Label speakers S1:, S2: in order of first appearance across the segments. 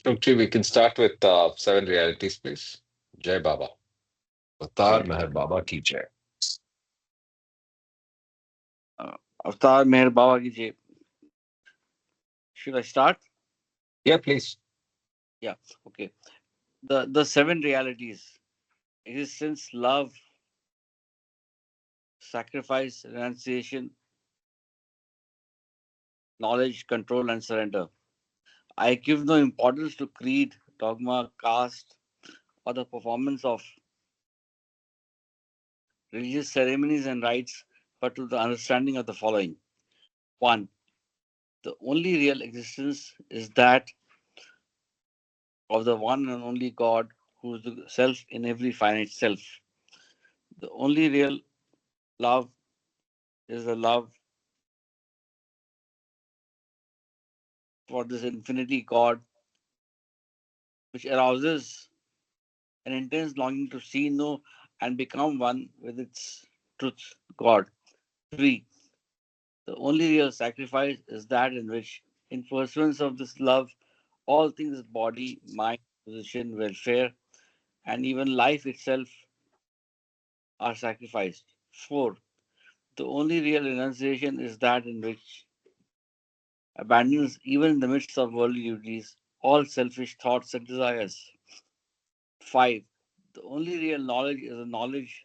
S1: Okay, we can start with seven realities, please. Jai Baba. Avatar Meher Baba ki Jai.
S2: Uh, Avatar Meher Baba ki Jai. Should I start?
S1: Yeah, please.
S2: Yeah. Okay. The seven realities: existence, love, sacrifice, renunciation, knowledge, control, and surrender. I give no importance to creed, dogma, caste, or the performance of religious ceremonies and rites, but to the understanding of the following. One, the only real existence is that of the one and only God, who is the self in every finite self. The only real love is the love for this infinity God, which arouses an intense longing to see, know, and become one with its truth, God. 3. The only real sacrifice is that in which, in pursuance of this love, all things body, mind, position, welfare, and even life itself are sacrificed. 4. The only real renunciation is that in which abandons, even in the midst of worldly duties, all selfish thoughts and desires. 5. The only real knowledge is the knowledge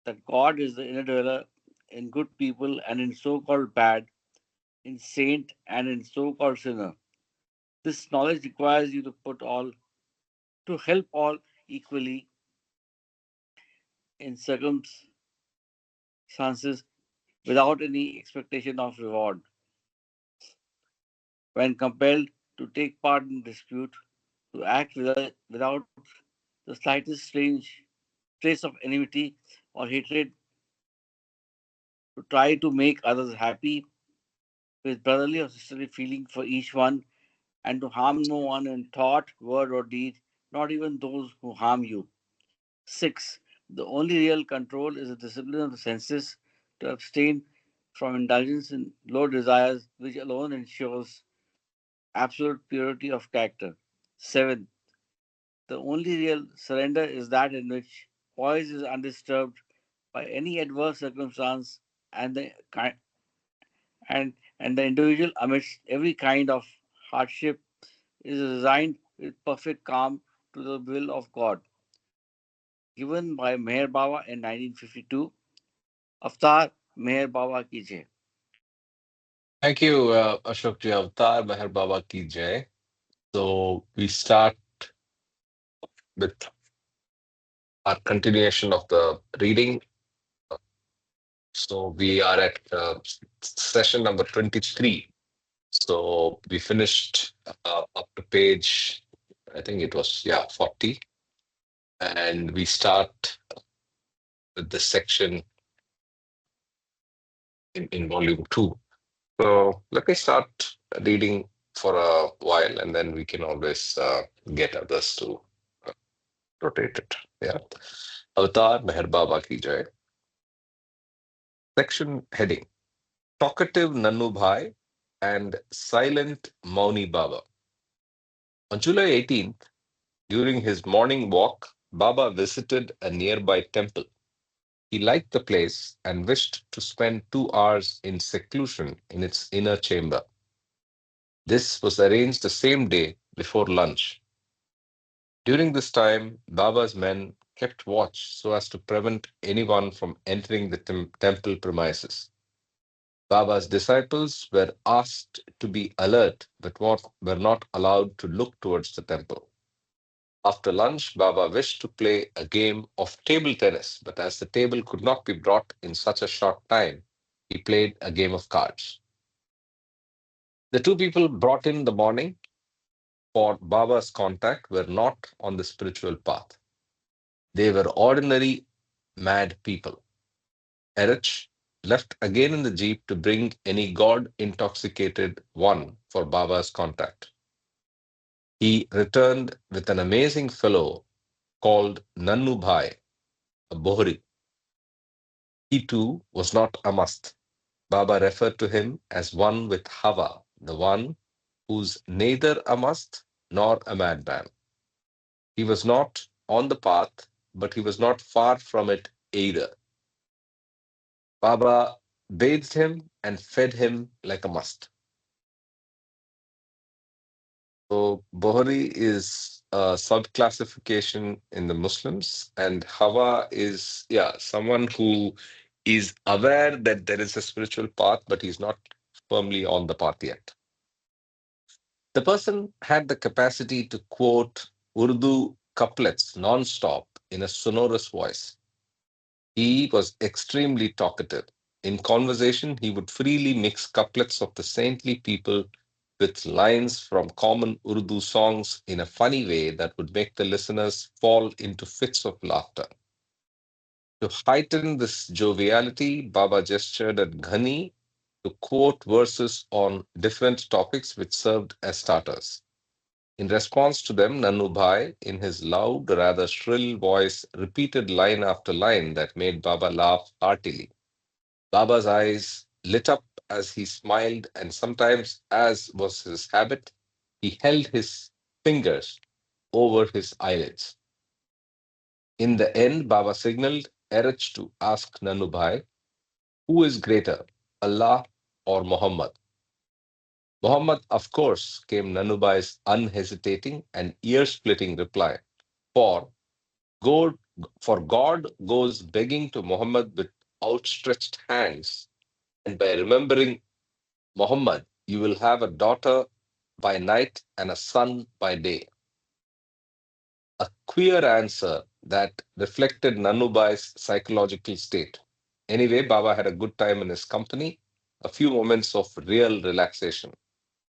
S2: that God is the inner dweller in good people and in so called bad, in saint and in so called sinner. This knowledge requires you to put all, to help all equally in circumstances without any expectation of reward. When compelled to take part in dispute, to act without the slightest strange trace of enmity or hatred, to try to make others happy with brotherly or sisterly feeling for each one, and to harm no one in thought, word, or deed, not even those who harm you. 6. The only real control is the discipline of the senses to abstain from indulgence in low desires, which alone ensures absolute purity of character. 7. The only real surrender is that in which poise is undisturbed by any adverse circumstance, and and the individual amidst every kind of hardship is resigned with perfect calm to the will of God. Given by Meher Baba in 1952, Avatar Meher Baba ki Jai.
S1: Thank you, Ashok Ji. Avatar Meher Baba ki Jai. So we start with our continuation of the reading. So we are at session number 23. So we finished up to page, I think it was, yeah, 40. And we start with the section in volume two. So let me start reading for a while and then we can always get others to uh, rotate it. Yeah. Avatar Meher Baba ki Jai. Section heading Talkative Nannu Bhai and Silent Mauni Baba. On July 18th, during his morning walk, Baba visited a nearby temple. He liked the place and wished to spend 2 hours in seclusion in its inner chamber. This was arranged the same day before lunch. During this time, Baba's men kept watch so as to prevent anyone from entering the temple premises. Baba's disciples were asked to be alert but were not allowed to look towards the temple. After lunch, Baba wished to play a game of table tennis, but as the table could not be brought in such a short time, he played a game of cards. The two people brought in the morning for Baba's contact were not on the spiritual path. They were ordinary mad people. Erich left again in the jeep to bring any god intoxicated one for Baba's contact. He returned with an amazing fellow called Nannu Bhai, a Bohri. He too was not a must. Baba referred to him as one with Hava, the one who's neither a must nor a madman. He was not on the path, but he was not far from it either. Baba bathed him and fed him like a must. So Bohari is a subclassification in the Muslims, and Hawa is, yeah, someone who is aware that there is a spiritual path, but he's not firmly on the path yet. The person had the capacity to quote Urdu couplets non-stop in a sonorous voice. He was extremely talkative. In conversation, he would freely mix couplets of the saintly people with lines from common Urdu songs in a funny way that would make the listeners fall into fits of laughter. To heighten this joviality, Baba gestured at Ghani to quote verses on different topics which served as starters. In response to them, Nannu Bhai, in his loud, rather shrill voice, repeated line after line that made Baba laugh heartily. Baba's eyes lit up as he smiled, and sometimes, as was his habit, he held his fingers over his eyelids. In the end, Baba signaled Erich to ask Nannu Bhai, who is greater, Allah or Muhammad? Muhammad, of course, came Nannu Bhai's unhesitating and ear splitting reply. For God, for God goes begging to Muhammad with outstretched hands, and by remembering Muhammad, you will have a daughter by night and a son by day. A queer answer that reflected Nanubai's psychological state. Anyway, Baba had a good time in his company, a few moments of real relaxation.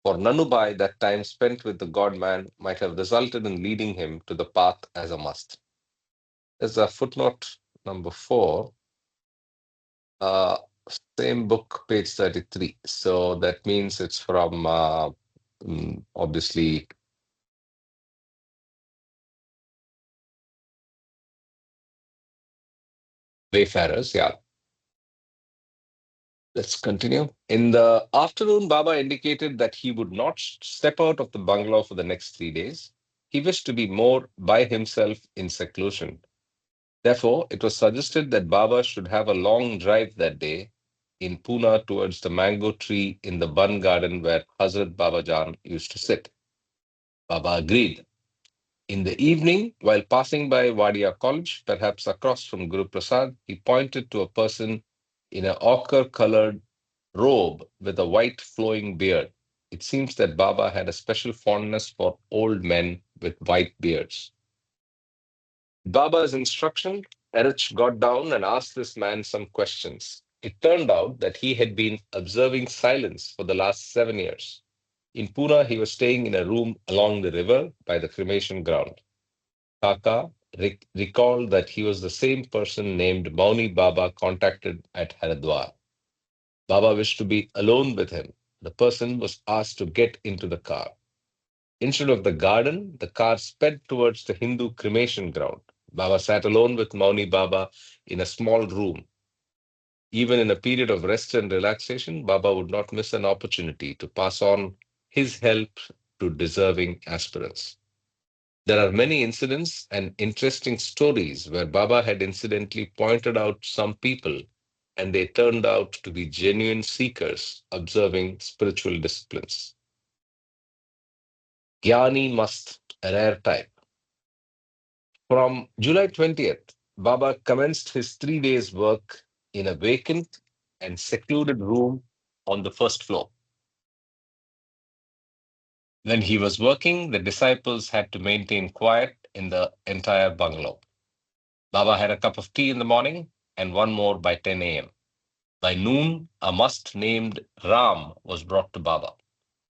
S1: For Nanubai, that time spent with the God man might have resulted in leading him to the path as a must. There's a footnote number 4, uh, same book, page 33. So that means it's from obviously Wayfarers. Yeah, let's continue. In the afternoon, Baba indicated that he would not step out of the bungalow for the next 3 days. He wished to be more by himself in seclusion. Therefore, it was suggested that Baba should have a long drive that day in Pune towards the mango tree in the Bun garden where Hazrat Baba Jan used to sit. Baba agreed. In the evening, while passing by Wadia College, perhaps across from Guru Prasad, he pointed to a person in an ochre colored robe with a white flowing beard. It seems that Baba had a special fondness for old men with white beards. Baba's instruction, Erich got down and asked this man some questions. It turned out that he had been observing silence for the last 7 years. In Pune, he was staying in a room along the river by the cremation ground. Kaka recalled that he was the same person named Mauni Baba contacted at Haridwar. Baba wished to be alone with him. The person was asked to get into the car. Instead of the garden, the car sped towards the Hindu cremation ground. Baba sat alone with Mauni Baba in a small room. Even in a period of rest and relaxation, Baba would not miss an opportunity to pass on his help to deserving aspirants. There are many incidents and interesting stories where Baba had incidentally pointed out some people and they turned out to be genuine seekers observing spiritual disciplines. Gyani Mast, a rare type. From July 20th, Baba commenced his 3 days' work in a vacant and secluded room on the first floor. When he was working, the disciples had to maintain quiet in the entire bungalow. Baba had a cup of tea in the morning and one more by 10 a.m. By noon, a must named Ram was brought to Baba.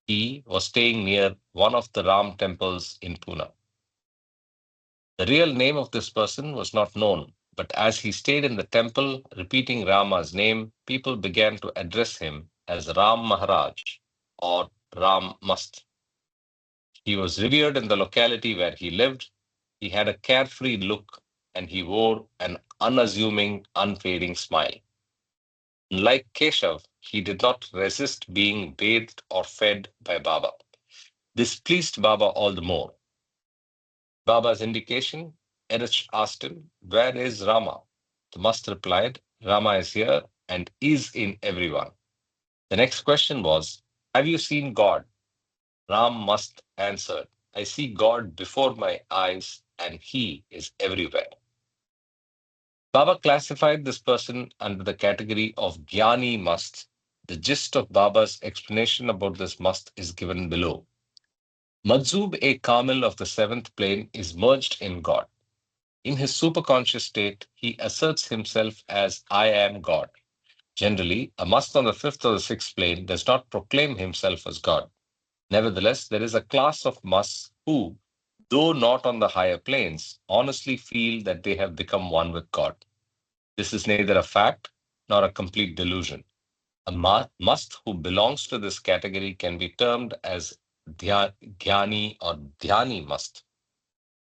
S1: He was staying near one of the Ram temples in Pune. The real name of this person was not known, but as he stayed in the temple repeating Rama's name, people began to address him as Ram Maharaj or Ram Mast. He was revered in the locality where he lived. He had a carefree look and he wore an unassuming, unfading smile. Like Keshav, he did not resist being bathed or fed by Baba. This pleased Baba all the more. Baba's indication, Erich asked him, "Where is Rama?" The must replied, "Rama is here and is in everyone." The next question was, "Have you seen God?" Ram must answered, "I see God before my eyes and he is everywhere." Baba classified this person under the category of Jnani must. The gist of Baba's explanation about this must is given below. Majzub a Kamil of the seventh plane is merged in God. In his superconscious state, he asserts himself as I am God. Generally, a must on the fifth or the sixth plane does not proclaim himself as God. Nevertheless, there is a class of musts who, though not on the higher planes, honestly feel that they have become one with God. This is neither a fact nor a complete delusion. A must who belongs to this category can be termed as Dhyani or Dhyani must.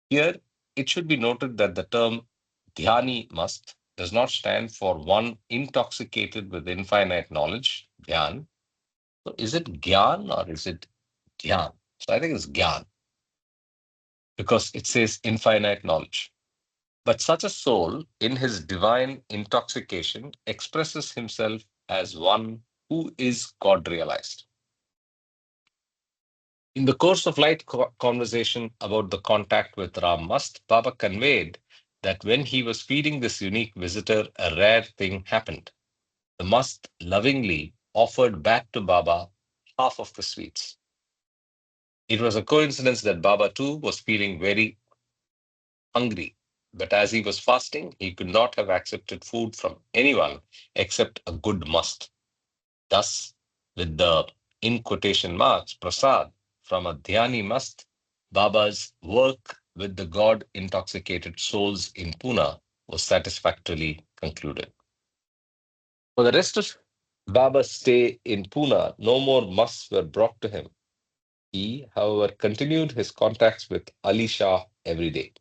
S1: Here, it should be noted that the term Dhyani must does not stand for one intoxicated with infinite knowledge, Dhyan. So is it Gyan or is it Dhyan? So I think it's Gyan because it says infinite knowledge. But such a soul, in his divine intoxication, expresses himself as one who is God realized. In the course of light conversation about the contact with Ram Mast, Baba conveyed that when he was feeding this unique visitor, a rare thing happened. The Mast lovingly offered back to Baba half of the sweets. It was a coincidence that Baba too was feeling very hungry, but as he was fasting, he could not have accepted food from anyone except a good must. Thus, with the in quotation marks prasad from a dhyani must, Baba's work with the God intoxicated souls in Pune was satisfactorily concluded. For the rest of Baba's stay in Pune, no more musts were brought to him. He, however, continued his contacts with Ali Shah every day.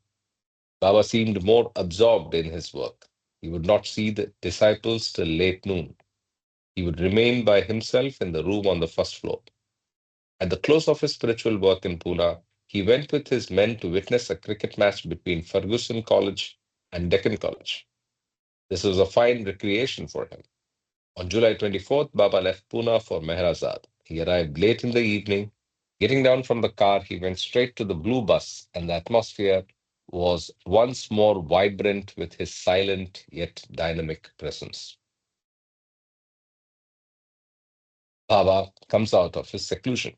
S1: Baba seemed more absorbed in his work. He would not see the disciples till late noon. He would remain by himself in the room on the first floor. At the close of his spiritual work in Pune, he went with his men to witness a cricket match between Ferguson College and Deccan College. This was a fine recreation for him. On July 24th, Baba left Pune for Mehrazad. He arrived late in the evening. Getting down from the car, he went straight to the blue bus, and the atmosphere was once more vibrant with his silent yet dynamic presence. Baba comes out of his seclusion.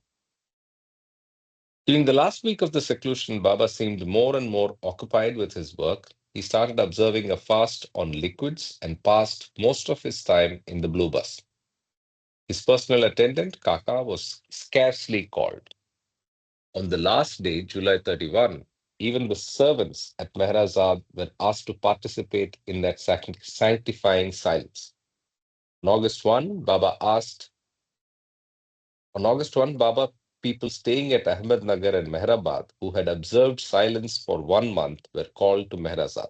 S1: During the last week of the seclusion, Baba seemed more and more occupied with his work. He started observing a fast on liquids and passed most of his time in the blue bus. His personal attendant, Kaka, was scarcely called. On the last day, July 31, even the servants at Mehrazad were asked to participate in that sanctifying silence. On August 1, Baba asked, on August 1, Baba, people staying at Ahmednagar and Mehrabad who had observed silence for 1 month were called to Mehrazad.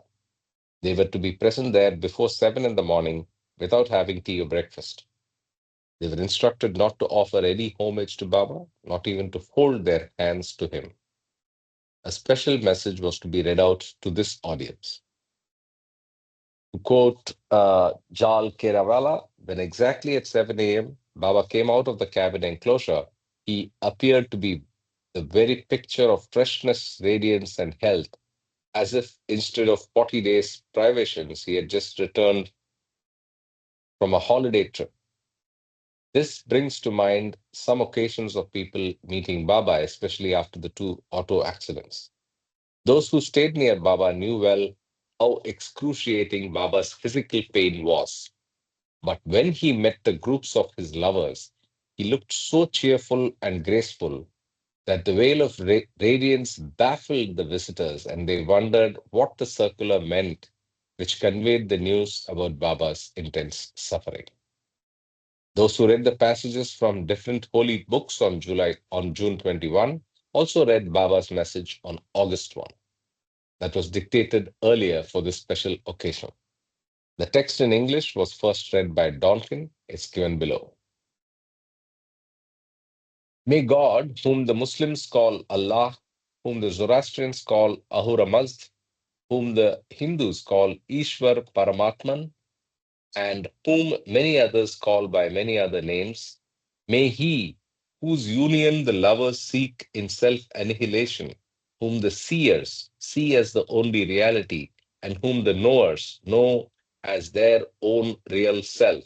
S1: They were to be present there before 7 in the morning without having tea or breakfast. They were instructed not to offer any homage to Baba, not even to hold their hands to him. A special message was to be read out to this audience. To quote Jal Kerawala, when exactly at 7 a.m., Baba came out of the cabin enclosure, he appeared to be the very picture of freshness, radiance, and health, as if instead of 40 days privations, he had just returned from a holiday trip. This brings to mind some occasions of people meeting Baba, especially after the two auto accidents. Those who stayed near Baba knew well how excruciating Baba's physical pain was. But when he met the groups of his lovers, he looked so cheerful and graceful that the veil of radiance baffled the visitors and they wondered what the circular meant, which conveyed the news about Baba's intense suffering. Those who read the passages from different holy books on June 21 also read Baba's message on August 1 that was dictated earlier for this special occasion. The text in English was first read by Donkin. It's given below. May God, whom the Muslims call Allah, whom the Zoroastrians call Ahura Mazd, whom the Hindus call Ishwar Paramatman, and whom many others call by many other names, may he, whose union the lovers seek in self annihilation, whom the seers see as the only reality, and whom the knowers know as their own real self,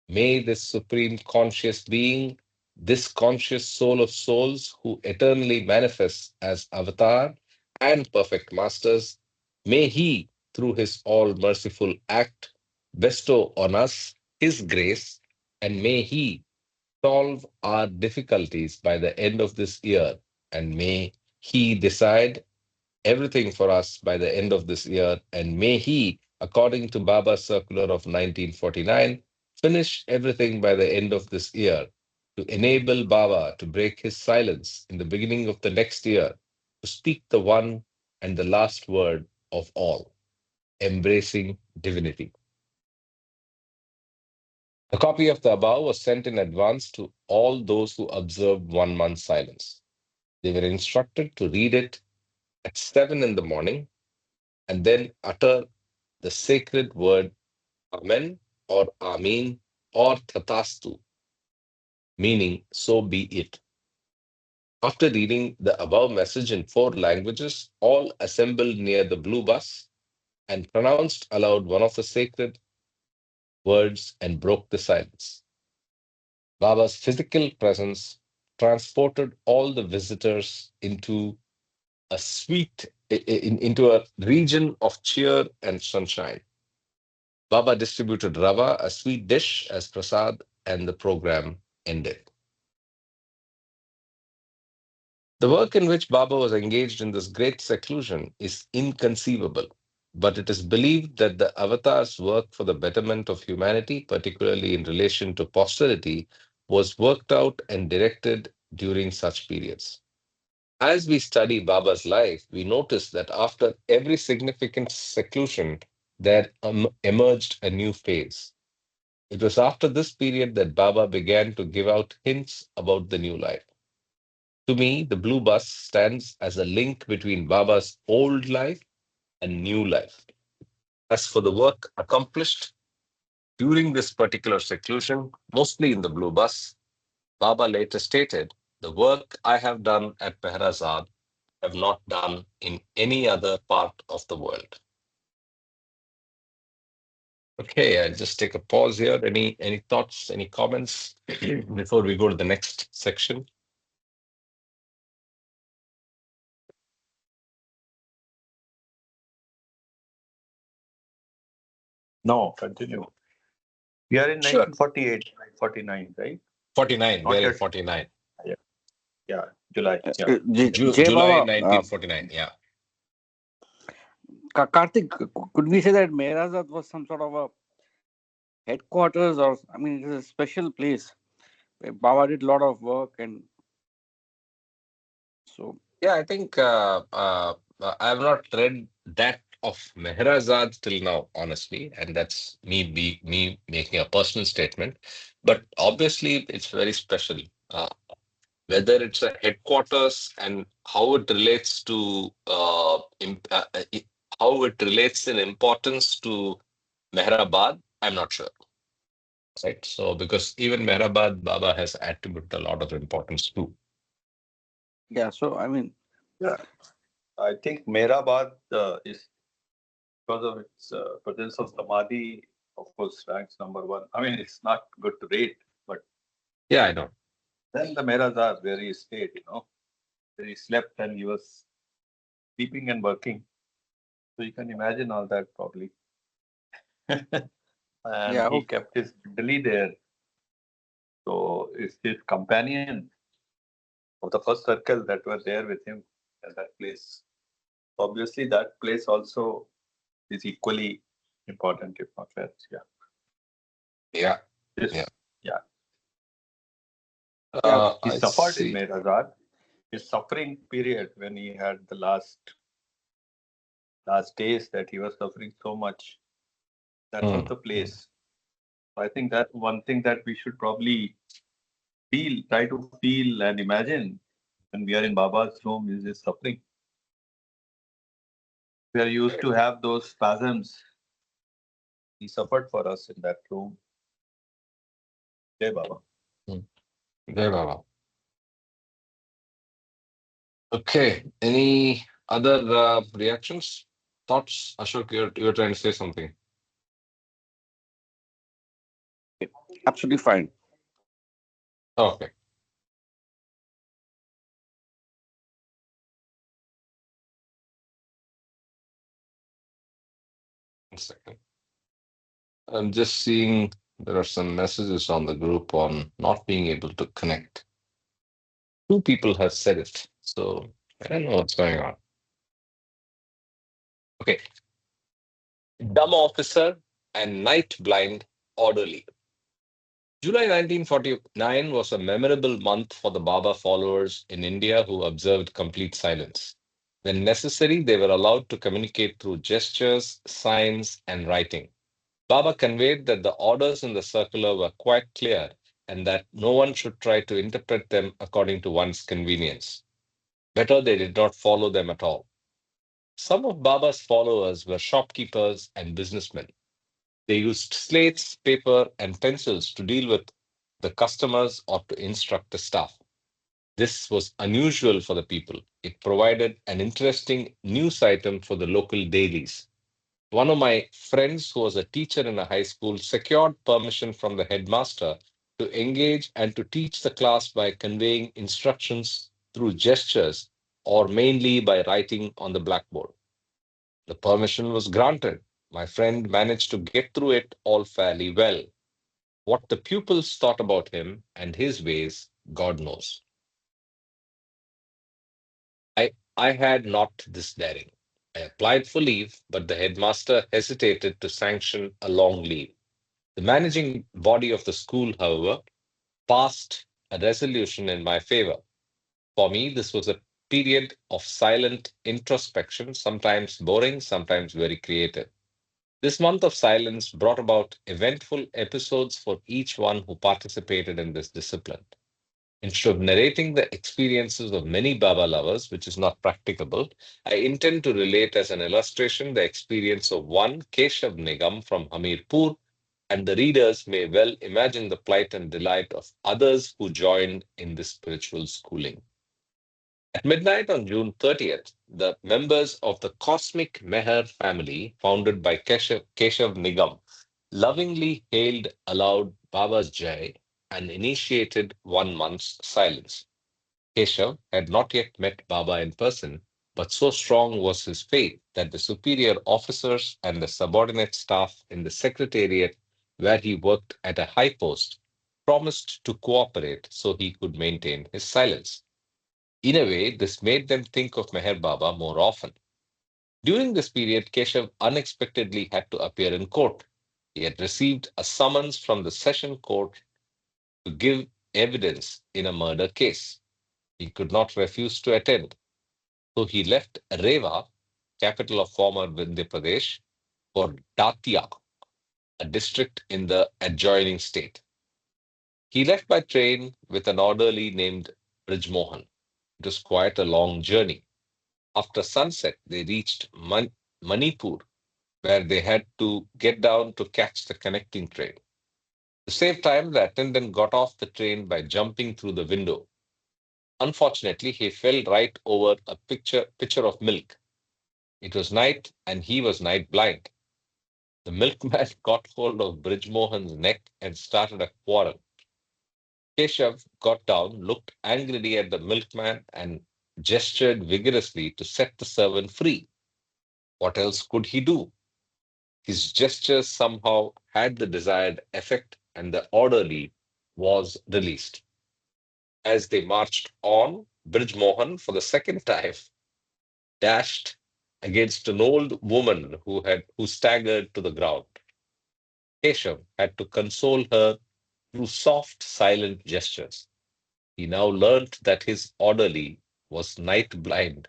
S1: may this supreme conscious being, this conscious soul of souls who eternally manifests as avatar and perfect masters, may he, through his all merciful act, bestow on us his grace, and may he solve our difficulties by the end of this year, and may he decide everything for us by the end of this year, and may he, according to Baba's circular of 1949, finish everything by the end of this year to enable Baba to break his silence in the beginning of the next year to speak the one and the last word of all, embracing divinity. A copy of the above was sent in advance to all those who observed 1 month silence. They were instructed to read it at 7 in the morning and then utter the sacred word Amen or Amin or Tatastu, meaning so be it. After reading the above message in 4 languages, all assembled near the blue bus and pronounced aloud one of the sacred words and broke the silence. Baba's physical presence transported all the visitors into a into a region of cheer and sunshine. Baba distributed rava, a sweet dish, as prasad, and the program ended. The work in which Baba was engaged in this great seclusion is inconceivable, but it is believed that the avatar's work for the betterment of humanity, particularly in relation to posterity, was worked out and directed during such periods. As we study Baba's life, we notice that after every significant seclusion, there emerged a new phase. It was after this period that Baba began to give out hints about the new life. To me, the blue bus stands as a link between Baba's old life and new life. As for the work accomplished during this particular seclusion, mostly in the blue bus, Baba later stated, the work I have done at Pehrazad I have not done in any other part of the world. Okay, I'll just take a pause here. Any thoughts, any comments before we go to the next section?
S3: No, continue. We are in
S1: Sure.
S3: 1948, 49, right?
S1: 49. We
S3: Not
S1: are in
S3: yet.
S1: 49.
S3: Yeah, July. Yeah.
S2: Jay
S1: July
S2: Baba,
S1: 1949. Yeah.
S2: Karthik, could we say that Mehrazad was some sort of a headquarters, or I mean, it is a special place where Baba did a lot of work, and so
S1: Yeah, I think I have not read that of Mehrazad till now, honestly, and that's me making a personal statement. But obviously, it's very special. Whether it's a headquarters and how it relates to how it relates in importance to Mehrabad, I'm not sure. Right. So because even Mehrabad Baba has attributed a lot of importance to.
S2: yeah. So I mean,
S3: Yeah. I think Mehrabad is, because of its presence of Samadhi, of course, ranks number one. I mean, it's not good to rate, but
S1: Yeah, I know.
S3: then the Mehrazad, where he stayed, where he slept and he was sleeping and working. So you can imagine all that probably. And
S2: yeah.
S3: he
S2: Okay.
S3: kept his Italy there. So it's his companion of the first circle that were there with him at that place. Obviously, that place also is equally important, if not less. Yeah.
S1: Yeah. Yeah.
S3: Yes. Yeah.
S2: Yeah.
S3: He
S1: I
S3: suffered in
S1: see.
S3: Mehrazad. His suffering period when he had the last days that he was suffering so much. That was
S1: Mm.
S3: the place. I think that one thing that we should probably try to feel and imagine when we are in Baba's room is his suffering. We are used to have those spasms. He suffered for us in that room. Jai Baba.
S1: Mm. Jai Baba. Okay. Any other reactions, thoughts? Ashok, you're trying to say something.
S2: Absolutely fine.
S1: Okay. One second. I'm just seeing there are some messages on the group on not being able to connect. Two people have said it, so I don't know what's going on. Okay. Dumb officer and night blind orderly. July 1949 was a memorable month for the Baba followers in India who observed complete silence. When necessary, they were allowed to communicate through gestures, signs, and writing. Baba conveyed that the orders in the circular were quite clear and that no one should try to interpret them according to one's convenience. Better they did not follow them at all. Some of Baba's followers were shopkeepers and businessmen. They used slates, paper, and pencils to deal with the customers or to instruct the staff. This was unusual for the people. It provided an interesting news item for the local dailies. One of my friends, who was a teacher in a high school, secured permission from the headmaster to engage and to teach the class by conveying instructions through gestures or mainly by writing on the blackboard. The permission was granted. My friend managed to get through it all fairly well. What the pupils thought about him and his ways, God knows. I had not this daring. I applied for leave, but the headmaster hesitated to sanction a long leave. The managing body of the school, however, passed a resolution in my favor. For me, this was a period of silent introspection, sometimes boring, sometimes very creative. This month of silence brought about eventful episodes for each one who participated in this discipline. Instead of narrating the experiences of many Baba lovers, which is not practicable, I intend to relate as an illustration the experience of one Keshav Nigam from Hamirpur, and the readers may well imagine the plight and delight of others who joined in this spiritual schooling. At midnight on June 30th, the members of the cosmic Meher family, founded by Keshav Nigam, lovingly hailed aloud Baba's Jai and initiated 1 month's silence. Keshav had not yet met Baba in person, but so strong was his faith that the superior officers and the subordinate staff in the secretariat, where he worked at a high post, promised to cooperate so he could maintain his silence. In a way, this made them think of Meher Baba more often. During this period, Keshav unexpectedly had to appear in court. He had received a summons from the session court to give evidence in a murder case. He could not refuse to attend, so he left Rewa, capital of former Vindhya Pradesh, for Datia, a district in the adjoining state. He left by train with an orderly named Brijmohan. It was quite a long journey. After sunset, they reached Manipur, where they had to get down to catch the connecting train. To save time, the attendant got off the train by jumping through the window. Unfortunately, he fell right over a pitcher of milk. It was night, and he was night blind. The milkman got hold of Brijmohan's neck and started a quarrel. Keshav got down, looked angrily at the milkman, and gestured vigorously to set the servant free. What else could he do? His gestures somehow had the desired effect, and the orderly was released. As they marched on, Brijmohan, for the second time, dashed against an old woman who staggered to the ground. Keshav had to console her through soft, silent gestures. He now learnt that his orderly was night blind,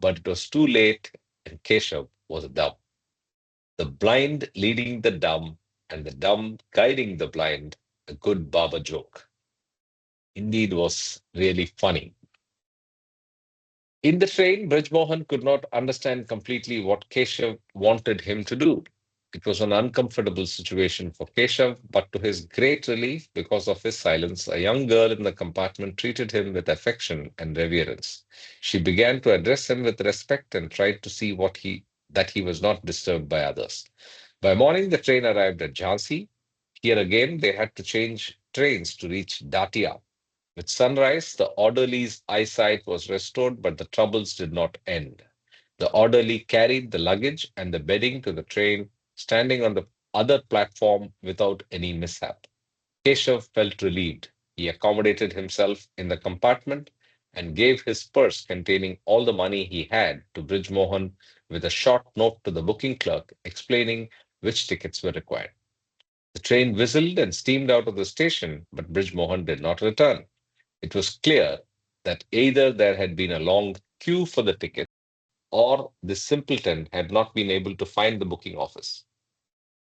S1: but it was too late and Keshav was dumb. The blind leading the dumb, and the dumb guiding the blind, a good Baba joke. Indeed was really funny. In the train, Brij Mohan could not understand completely what Keshav wanted him to do. It was an uncomfortable situation for Keshav, but to his great relief, because of his silence, a young girl in the compartment treated him with affection and reverence. She began to address him with respect and tried to see that he was not disturbed by others. By morning, the train arrived at Jhansi. Here again, they had to change trains to reach Datia. With sunrise, the orderly's eyesight was restored, but the troubles did not end. The orderly carried the luggage and the bedding to the train, standing on the other platform without any mishap. Keshav felt relieved. He accommodated himself in the compartment and gave his purse containing all the money he had to Brij Mohan with a short note to the booking clerk explaining which tickets were required. The train whistled and steamed out of the station, but Brij Mohan did not return. It was clear that either there had been a long queue for the ticket or the simpleton had not been able to find the booking office.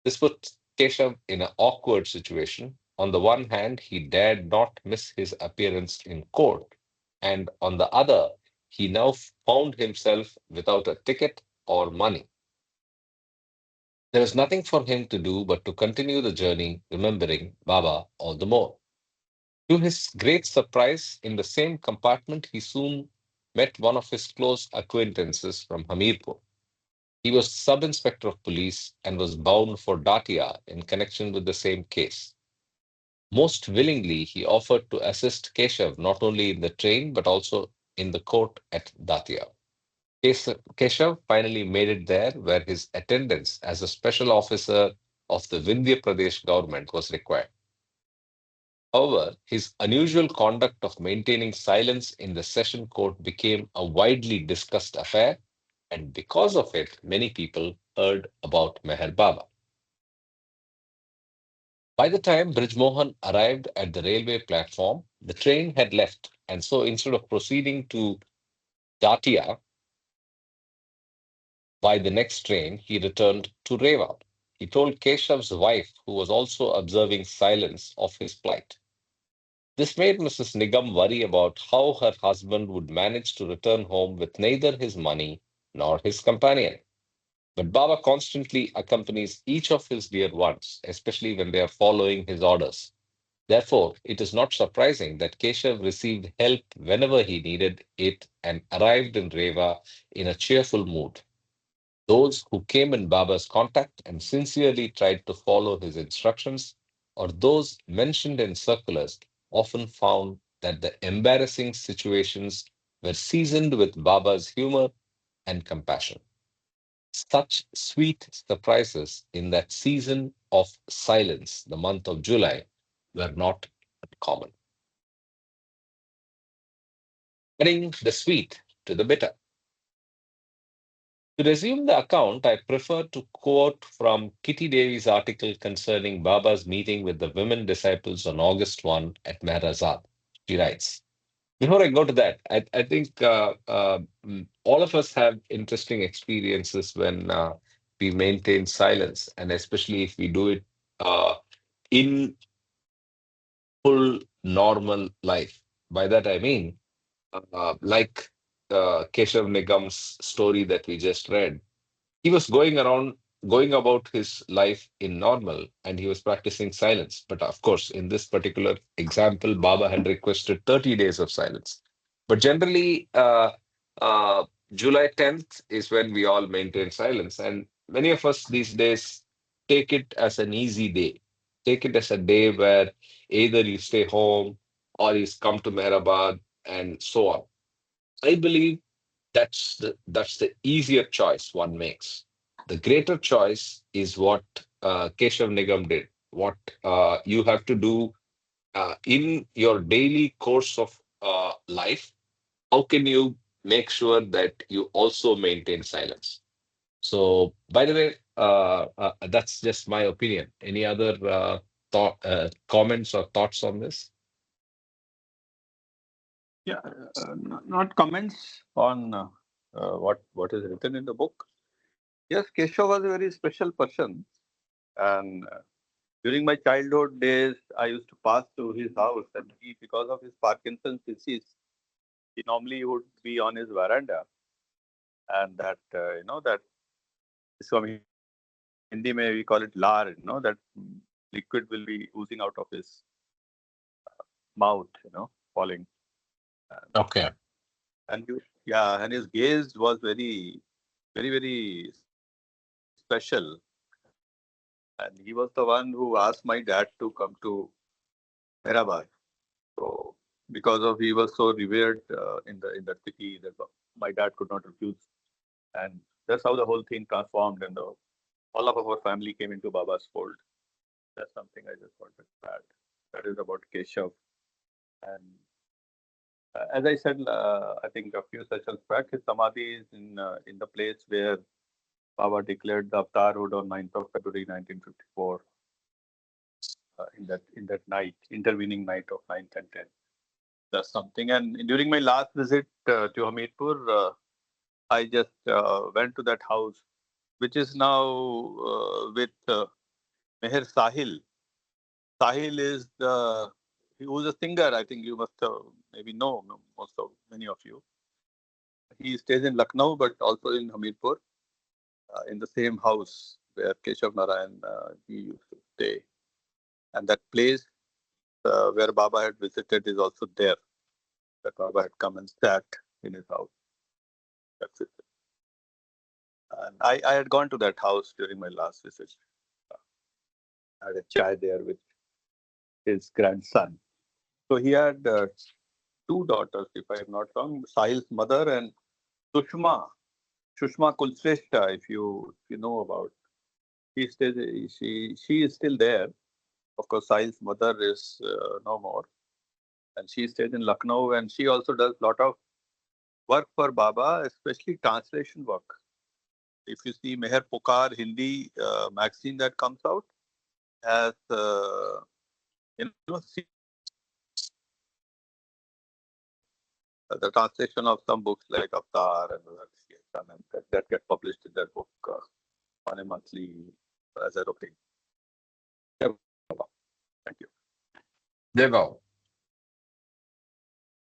S1: This put Keshav in an awkward situation. On the one hand, he dared not miss his appearance in court, and on the other, he now found himself without a ticket or money. There was nothing for him to do but to continue the journey, remembering Baba all the more. To his great surprise, in the same compartment, he soon met one of his close acquaintances from Hamirpur. He was sub inspector of police and was bound for Datia in connection with the same case. Most willingly, he offered to assist Keshav not only in the train but also in the court at Datia. Keshav finally made it there, where his attendance as a special officer of the Vindhya Pradesh government was required. However, his unusual conduct of maintaining silence in the session court became a widely discussed affair, and because of it, many people heard about Meher Baba. By the time Brij Mohan arrived at the railway platform, the train had left, and so instead of proceeding to Datia by the next train, he returned to Rewa. He told Keshav's wife, who was also observing silence, of his plight. This made Mrs. Nigam worry about how her husband would manage to return home with neither his money nor his companion. But Baba constantly accompanies each of his dear ones, especially when they are following his orders. Therefore, it is not surprising that Keshav received help whenever he needed it and arrived in Reva in a cheerful mood. Those who came in Baba's contact and sincerely tried to follow his instructions, or those mentioned in circulars, often found that the embarrassing situations were seasoned with Baba's humor and compassion. Such sweet surprises in that season of silence, the month of July, were not common. Adding the sweet to the bitter. To resume the account, I prefer to quote from Kitty Devi's article concerning Baba's meeting with the women disciples on August 1 at Mehrazad. She writes, before I go to that, I think all of us have interesting experiences when we maintain silence, and especially if we do it in full normal life. By that I mean, like Keshav Nigam's story that we just read, he was going about his life in normal, and he was practicing silence. But of course, in this particular example, Baba had requested 30 days of silence. But generally, July 10th is when we all maintain silence. And many of us these days take it as an easy day. Take it as a day where either you stay home or you come to Mehrabad and so on. I believe that's the easier choice one makes. The greater choice is what Keshav Nigam did. What you have to do in your daily course of life. How can you make sure that you also maintain silence? So, by the way, that's just my opinion. Any other comments or thoughts on this?
S3: Yeah, not comments on what is written in the book. Yes, Keshav was a very special person. And during my childhood days, I used to pass to his house, and he, because of his Parkinson's disease, he normally would be on his veranda, and that that so Hindi may we call it lard, that liquid will be oozing out of his mouth, falling, and
S1: Okay.
S3: and his gaze was very special, and he was the one who asked my dad to come to Hyderabad. So because of he was so revered in that city that my dad could not refuse, and that's how the whole thing transformed, and all of our family came into Baba's fold. That's something I just wanted to add. That is about Keshav. And as I said, I think a few sessions back, his samadhi is in the place where Baba declared the Avtarhood on 9th of February 1954. In that night, intervening night of 9th and 10th. That's something. And during my last visit to Hamirpur, I just went to that house, which is now with Meher Sahil. Sahil is he was a singer. I think you must maybe know many of you. He stays in Lucknow, but also in Hamirpur, in the same house where Keshav Narayan he used to stay. And that place where Baba had visited is also there. That Baba had come and sat in his house. That's it. And I had gone to that house during my last visit. I had a chai there with his grandson. So he had two daughters, if I am not wrong, Sahil's mother and Sushma, Sushma Kulshrestha, if you know about. He stays, she is still there. Of course, Sahil's mother is no more, and she stays in Lucknow, and she also does a lot of work for Baba, especially translation work. If you see Meher Pukar Hindi magazine that comes out, has the translation of some books like Avatar and other and that get published in that book on a monthly as a routine. Yeah, thank you.
S1: Deval.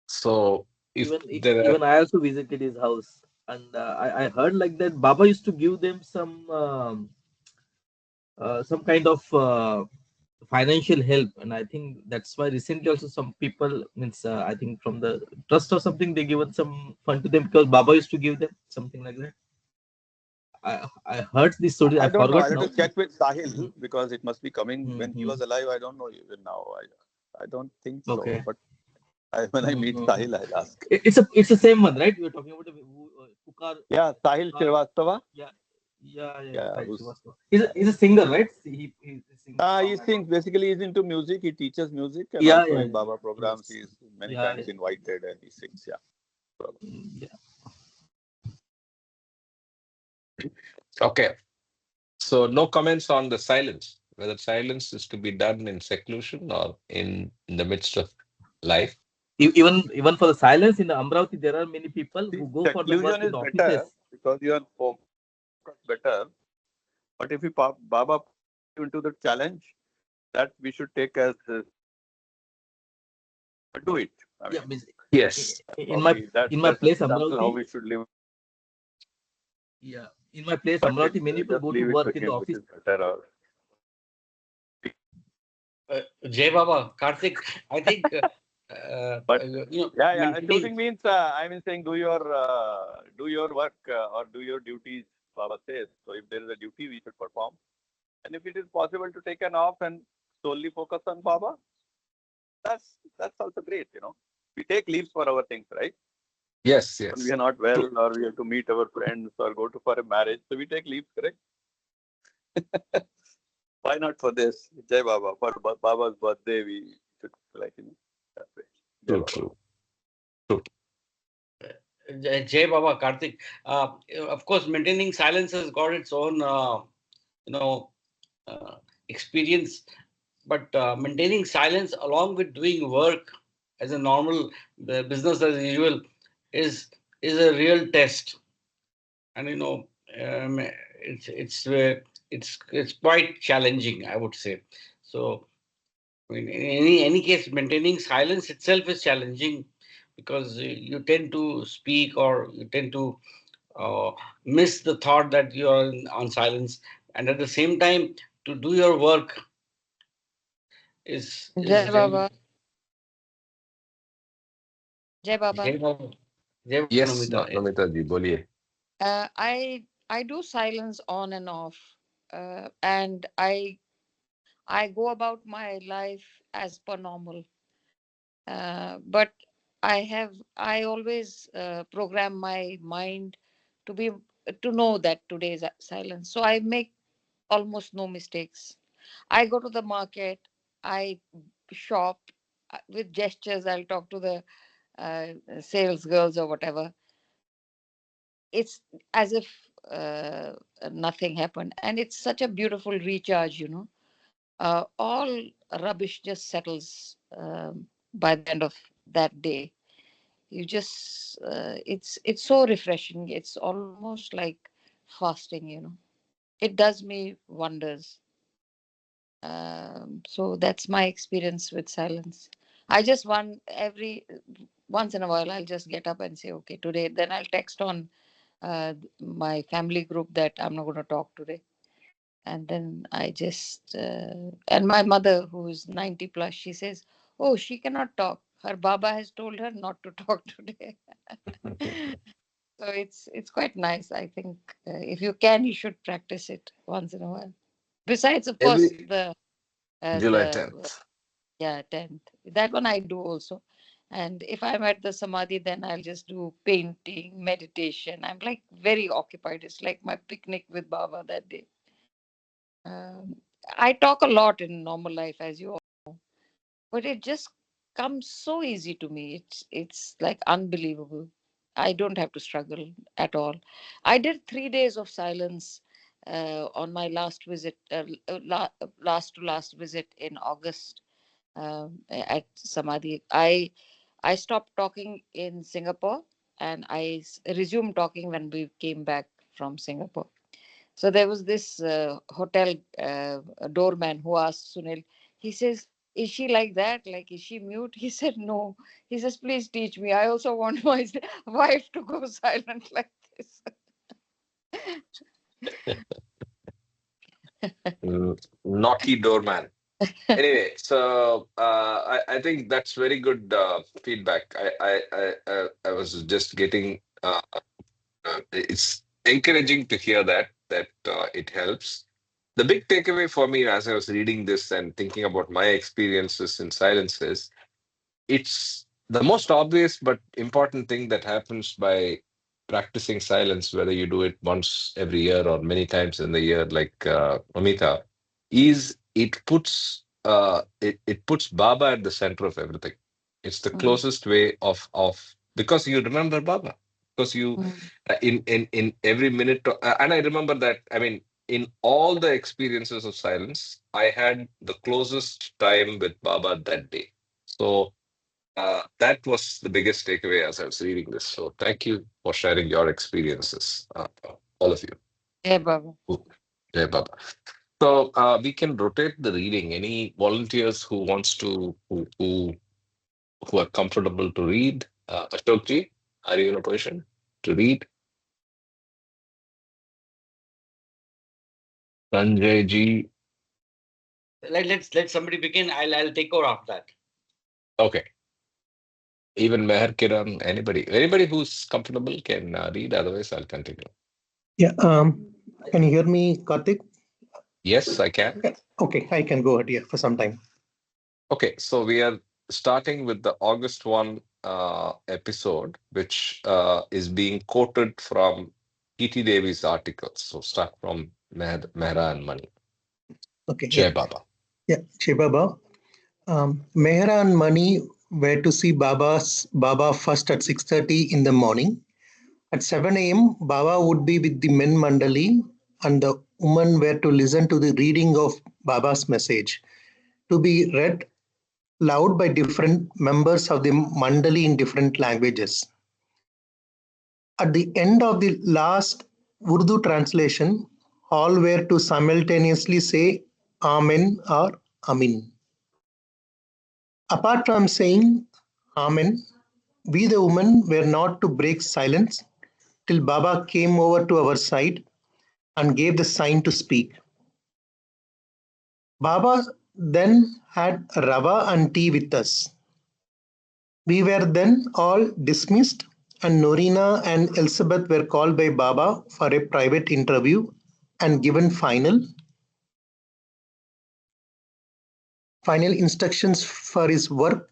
S1: So if
S4: Even
S1: there are
S4: even I also visited his house, and I heard like that Baba used to give them some kind of financial help, and I think that's why recently also some people means I think from the trust or something they given some fund to them because Baba used to give them something like that. I heard this story. I
S3: I don't know.
S4: forgot
S3: I have
S4: now.
S3: to check with
S4: Mhm,
S3: Sahil because it must be coming when he
S4: mhm.
S3: was alive. I don't know even now. I don't think so.
S4: Okay.
S3: But when I meet
S4: Mhm.
S3: Sahil, I'll ask.
S4: It's the same one, right? We were talking about Pukar.
S3: Yeah, Sahil
S4: Pukar.
S3: Srivastava.
S4: Yeah, yeah.
S3: Yeah,
S4: Right.
S3: who's
S4: Srivastava. He's a singer, right? He sings
S3: he
S4: song and all.
S3: sings basically. He's into music. He teaches music, and
S4: Yeah,
S3: also
S4: yeah,
S3: in
S4: yeah.
S3: Baba programs,
S4: Yes.
S3: he's many
S4: Yeah,
S3: times
S4: yeah.
S3: invited and he sings. Yeah.
S4: Yeah.
S1: okay. So no comments on the silence, whether silence is to be done in seclusion or in the midst of life.
S4: Even for the silence in the Amravati, there are many people
S3: See,
S4: who go for the work
S3: seclusion
S4: in
S3: is
S4: the
S3: better
S4: offices.
S3: because you are focused better. But if you Baba put you into the challenge, that we should take as do it. I
S4: Yeah,
S3: mean,
S1: Yes.
S4: in my
S3: probably that's
S4: in my
S3: that's an
S4: place
S3: example how
S4: Amravati.
S3: we should live.
S4: Yeah, in my place
S3: But
S4: Amravati, many people
S3: just
S4: go to
S3: leave it to
S4: work in the
S3: him, which
S4: office.
S3: is better. Or
S2: Jay Baba, Karthik, I think,
S3: but yeah.
S2: maintaining.
S3: Shooting means I mean saying do your work or do your duties. Baba says so. If there is a duty, we should perform. And if it is possible to take an off and solely focus on Baba, that's also great. We take leaves for our things, right?
S1: Yes.
S3: When we
S1: Yes.
S3: are not well
S1: True.
S3: or we have to meet our friends or go to for a marriage, so we take leaves, correct? Why not for this? Jai Baba. For Baba's birthday, we should that way. Jai
S1: True.
S3: Baba.
S1: True. True.
S2: Jay Baba, Karthik. Of course, maintaining silence has got its own, you know, uh, experience. But maintaining silence along with doing work as a normal business as usual is is a real test. And um, it's quite challenging, I would say. So in any case, maintaining silence itself is challenging because you tend to speak or you tend to uh, miss the thought that you are on silence, and at the same time to do your work is
S5: Jai
S2: really.
S5: Baba. Jai Baba.
S2: Jai Baba. Jai Baba
S1: Yes,
S2: Namita. Yes.
S1: Namita ji, boliye.
S5: I do silence on and off, and I go about my life as per normal. But I always program my mind to be to know that today is silence. So I make almost no mistakes. I go to the market, I shop with gestures. I'll talk to the sales girls or whatever. It's as if nothing happened, and it's such a beautiful recharge. All rubbish just settles by the end of that day. You just it's so refreshing. It's almost like fasting. It does me wonders. So that's my experience with silence. I just every once in a while I'll just get up and say, okay, today. Then I'll text on my family group that I'm not going to talk today. And then I just and my mother, who is 90 plus, she says, oh, she cannot talk. Her Baba has told her not to talk today. So it's quite nice. I think if you can, you should practice it once in a while. Besides, of course,
S1: Every July
S5: the
S1: 10th.
S5: yeah, 10th. That one I do also. And if I'm at the samadhi, then I'll just do painting, meditation. I'm like very occupied. It's like my picnic with Baba that day. Um, I talk a lot in normal life, as you all, but it just comes so easy to me. It's like unbelievable. I don't have to struggle at all. I did 3 days of silence on my last visit, last to last visit in August at Samadhi. I stopped talking in Singapore and resumed talking when we came back from Singapore. So there was this hotel doorman who asked Sunil, he says, is she like that? Like, is she mute? He said, no. He says, please teach me. I also want my wife to go silent like this.
S1: Naughty doorman. Anyway, so I think that's very good feedback. I was just getting it's encouraging to hear that it helps. The big takeaway for me as I was reading this and thinking about my experiences in silence is it's the most obvious but important thing that happens by practicing silence, whether you do it once every year or many times in the year, like Amita, is it puts Baba at the center of everything. It's the
S5: Mm,
S1: closest way of because you remember Baba, because you
S5: mm,
S1: in every minute, and I remember that. I mean, in all the experiences of silence, I had the closest time with Baba that day. So that was the biggest takeaway as I was reading this. So thank you for sharing your experiences, all of you.
S5: yeah, Baba.
S1: Ooh, yeah, Baba. So we can rotate the reading. Any volunteers who wants to who are comfortable to read? Ashok ji, are you in a position to read? Sanjay ji,
S2: Let somebody begin. I'll take over after that.
S1: okay. Even Meher Kiran, anybody who's comfortable can read. Otherwise, I'll continue.
S6: Yeah, can you hear me, Karthik?
S1: Yes, I can.
S6: Yeah, okay, I can go ahead here for some time.
S1: Okay, so we are starting with the August 1 episode, which is being quoted from T.T. Devi's articles. So start from Mehra and Mani.
S6: Okay, yeah,
S1: Jai Baba.
S6: yeah, Shri Baba. Mehra and Mani were to see Baba first at 6:30 in the morning. At 7 a.m., Baba would be with the men mandali, and the women were to listen to the reading of Baba's message to be read loud by different members of the mandali in different languages. At the end of the last Urdu translation, all were to simultaneously say Amen or Amin. Apart from saying Amen, we the women were not to break silence till Baba came over to our side and gave the sign to speak. Baba then had rava and tea with us. We were then all dismissed, and Norina and Elizabeth were called by Baba for a private interview and given final instructions for his work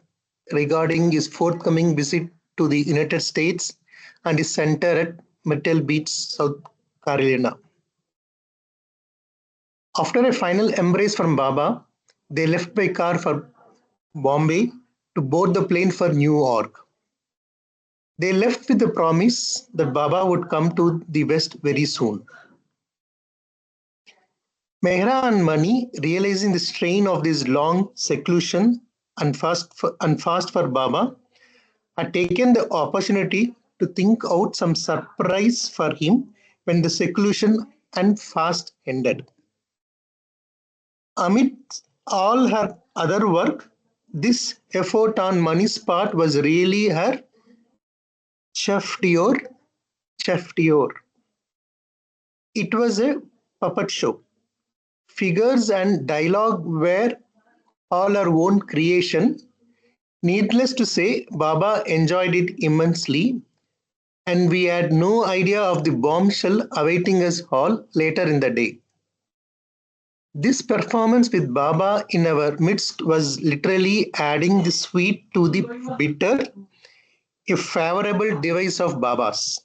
S6: regarding his forthcoming visit to the United States and his center at Myrtle Beach, South Carolina. After a final embrace from Baba, they left by car for Bombay to board the plane for New York. They left with the promise that Baba would come to the West very soon. Mehra and Mani, realizing the strain of this long seclusion and fast for Baba, had taken the opportunity to think out some surprise for him when the seclusion and fast ended. Amidst all her other work, this effort on Mani's part was really her chef d'oeuvre. It was a puppet show. Figures and dialogue were all our own creation. Needless to say, Baba enjoyed it immensely, and we had no idea of the bombshell awaiting us all later in the day. This performance with Baba in our midst was literally adding the sweet to the bitter, a favorable device of Baba's.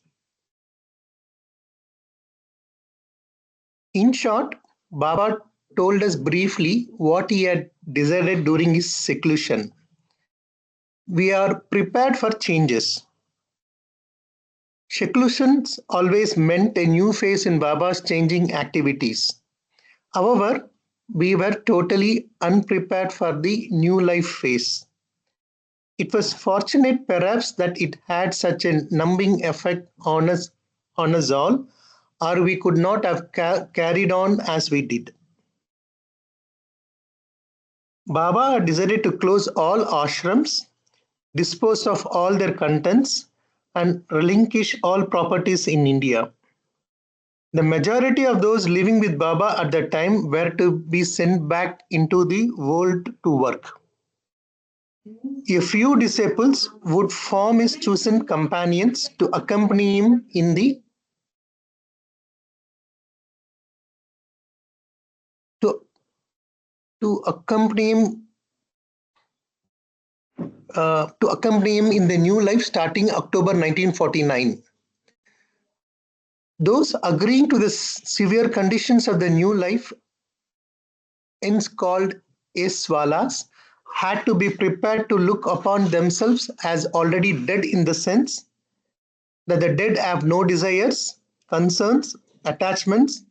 S6: In short, Baba told us briefly what he had decided during his seclusion. We are prepared for changes. Seclusions always meant a new phase in Baba's changing activities. However, we were totally unprepared for the new life phase. It was fortunate perhaps that it had such a numbing effect on us all, or we could not have carried on as we did. Baba decided to close all ashrams, dispose of all their contents, and relinquish all properties in India. The majority of those living with Baba at the time were to be sent back into the world to work. A few disciples would form his chosen companions to accompany him in the to accompany him in the new life starting October 1949. Those agreeing to the severe conditions of the new life, hence called Eswalas, had to be prepared to look upon themselves as already dead in the sense that the dead have no desires, concerns, attachments,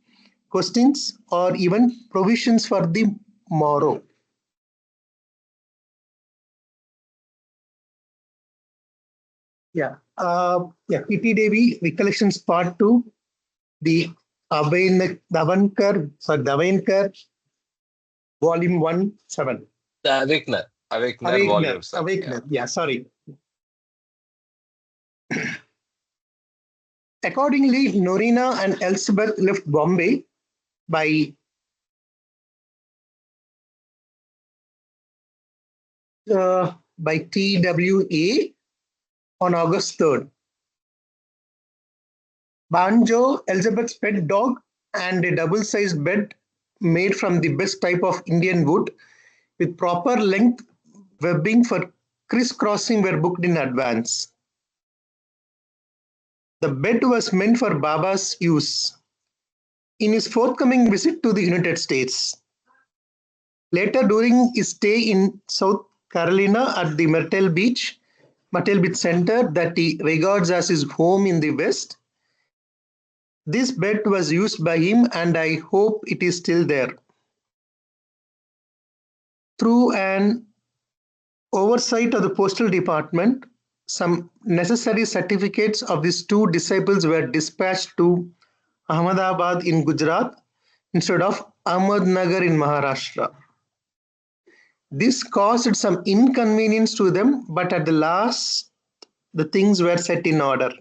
S6: questions, or even provisions for the morrow. P.T. Devi Recollections Part 2, the Davankar, Volume 1, 7.
S1: The Awakener Volume 7.
S6: Awakener, sorry. Accordingly, Norina and Elizabeth left Bombay by TWA on August 3rd. Banjo, Elizabeth's pet dog, and a double-sized bed made from the best type of Indian wood with proper length webbing for crisscrossing were booked in advance. The bed was meant for Baba's use in his forthcoming visit to the United States. Later, during his stay in South Carolina at the Myrtle Beach Center that he regards as his home in the West, this bed was used by him, and I hope it is still there. Through an oversight of the postal department, some necessary certificates of these two disciples were dispatched to Ahmedabad in Gujarat instead of Ahmednagar in Maharashtra. This caused some inconvenience to them, but at the last, the things were set in order.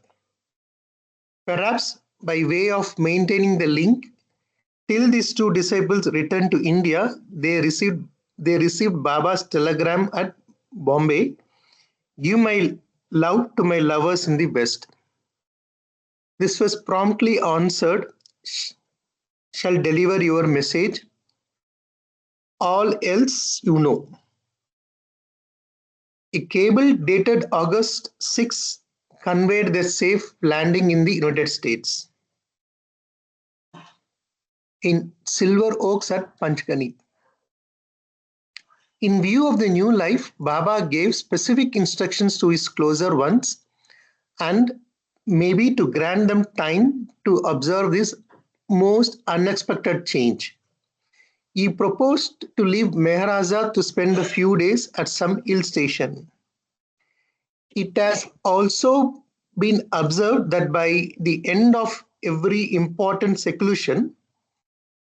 S6: Perhaps by way of maintaining the link, till these two disciples returned to India, they received Baba's telegram at Bombay. Give my love to my lovers in the West. This was promptly answered. Shall deliver your message. All else you know. A cable dated August 6 conveyed their safe landing in the United States in Silver Oaks at Panchgani. In view of the new life, Baba gave specific instructions to his closer ones and maybe to grant them time to observe this most unexpected change. He proposed to leave Mehraza to spend a few days at some hill station. It has also been observed that by the end of every important seclusion,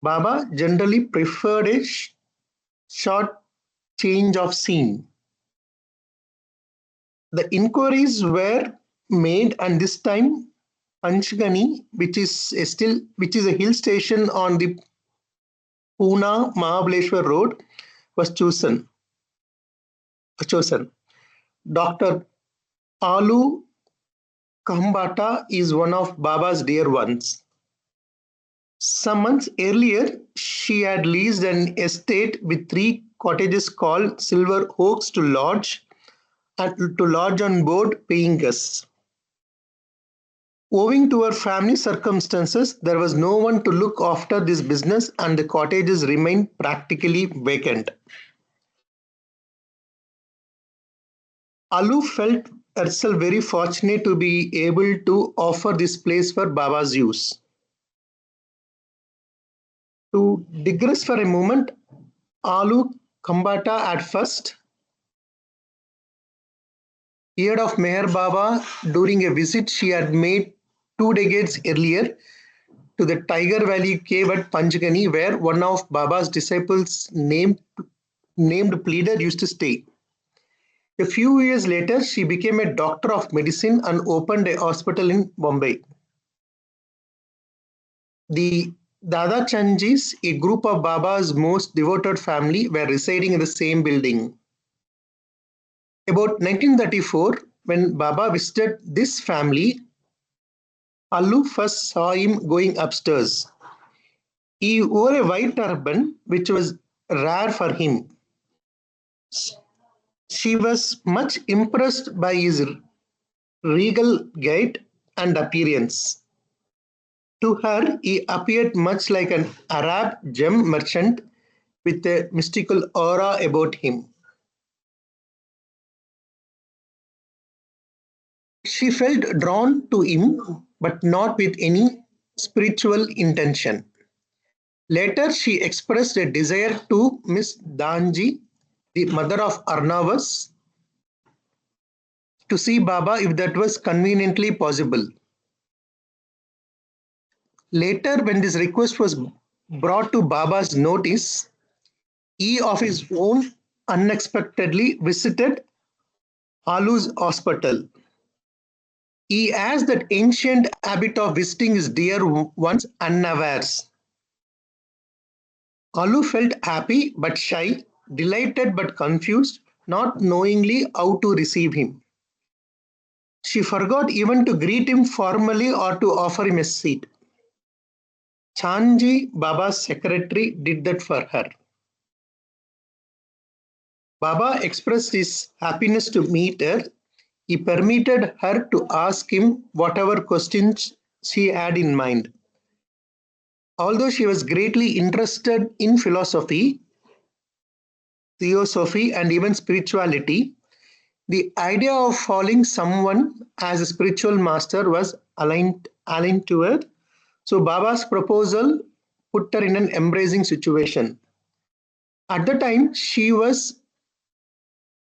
S6: Baba generally preferred a short change of scene. The inquiries were made, and this time Panchgani, which is a hill station on the Pune Mahabaleshwar road, was chosen. Dr. Alu Kambata is one of Baba's dear ones. Some months earlier, she had leased an estate with 3 cottages called Silver Oaks to lodge on board paying guests. Owing to her family circumstances, there was no one to look after this business and the cottages remained practically vacant. Alu felt herself very fortunate to be able to offer this place for Baba's use. To digress for a moment, Alu Kambata at first heard of Meher Baba during a visit she had made 2 decades earlier to the Tiger Valley cave at Panchgani, where one of Baba's disciples named Pleader used to stay. A few years later, she became a doctor of medicine and opened a hospital in Bombay. The Dada Chanjis, a group of Baba's most devoted family, were residing in the same building. About 1934, when Baba visited this family, Alu first saw him going upstairs. He wore a white turban, which was rare for him. She was much impressed by his regal gait and appearance. To her, he appeared much like an Arab gem merchant with a mystical aura about him. She felt drawn to him, but not with any spiritual intention. Later, she expressed a desire to Miss Danji, the mother of Arnavas, to see Baba if that was conveniently possible. Later, when this request was brought to Baba's notice, he of his own unexpectedly visited Alu's hospital. He has that ancient habit of visiting his dear ones unawares. Alu felt happy but shy, delighted but confused, not knowingly how to receive him. She forgot even to greet him formally or to offer him a seat. Chanji, Baba's secretary, did that for her. Baba expressed his happiness to meet her. He permitted her to ask him whatever questions she had in mind. Although she was greatly interested in philosophy, theosophy, and even spirituality, the idea of following someone as a spiritual master was aligned to her. So Baba's proposal put her in an embracing situation. At the time, she was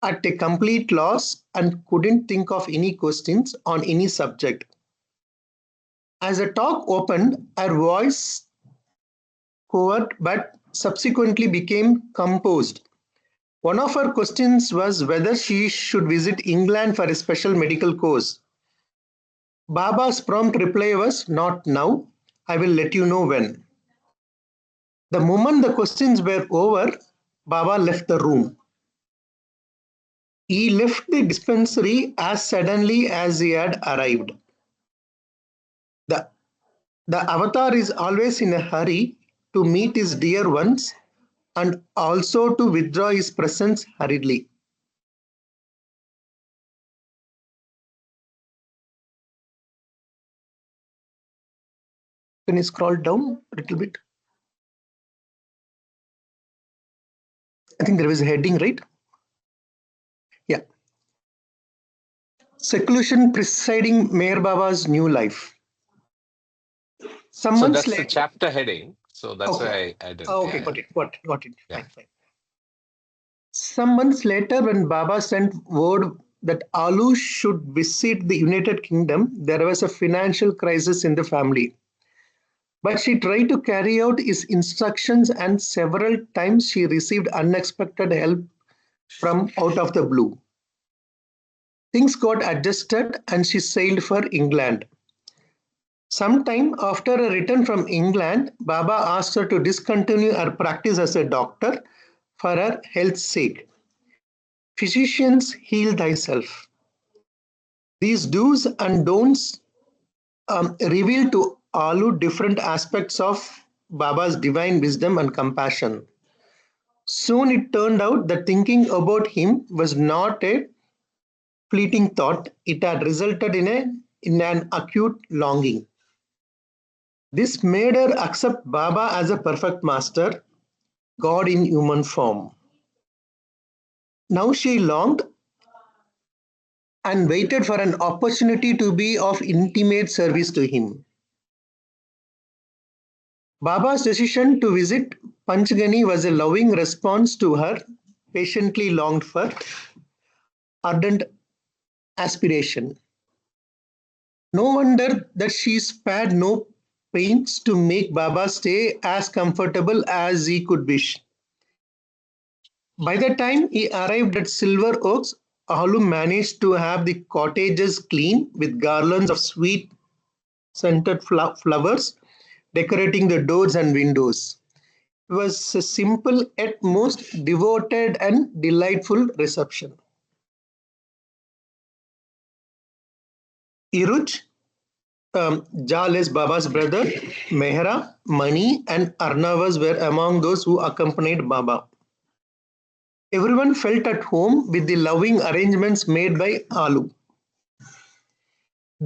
S6: at a complete loss and couldn't think of any questions on any subject. As the talk opened, her voice covert but subsequently became composed. One of her questions was whether she should visit England for a special medical course. Baba's prompt reply was, "Not now. I will let you know when." The moment the questions were over, Baba left the room. He left the dispensary as suddenly as he had arrived. The, the avatar is always in a hurry to meet his dear ones and also to withdraw his presence hurriedly. Can you scroll down a little bit? I think there was a heading, right? Yeah. Seclusion presiding Meher Baba's new life. Some
S1: So
S6: months
S1: that's the
S6: later.
S1: chapter heading. So that's
S6: Okay.
S1: why I added.
S6: Okay,
S1: Yeah,
S6: got it. Got it.
S1: yeah.
S6: Fine. Some months later, when Baba sent word that Alu should visit the United Kingdom, there was a financial crisis in the family. But she tried to carry out his instructions, and several times she received unexpected help from out of the blue. Things got adjusted and she sailed for England. Sometime after her return from England, Baba asked her to discontinue her practice as a doctor for her health's sake. Physicians, heal thyself. These do's and don'ts reveal to Alu different aspects of Baba's divine wisdom and compassion. Soon it turned out that thinking about him was not a fleeting thought, it had resulted in an acute longing. This made her accept Baba as a perfect master, God in human form. Now she longed and waited for an opportunity to be of intimate service to him. Baba's decision to visit Panchgani was a loving response to her patiently longed for ardent aspiration. No wonder that she spared no pains to make Baba's stay as comfortable as he could wish. By the time he arrived at Silver Oaks, Alu managed to have the cottages clean with garlands of sweet scented flowers decorating the doors and windows. It was a simple yet most devoted and delightful reception. Iruj, Jales Baba's brother, Mehra, Mani, and Arnavas were among those who accompanied Baba. Everyone felt at home with the loving arrangements made by Alu.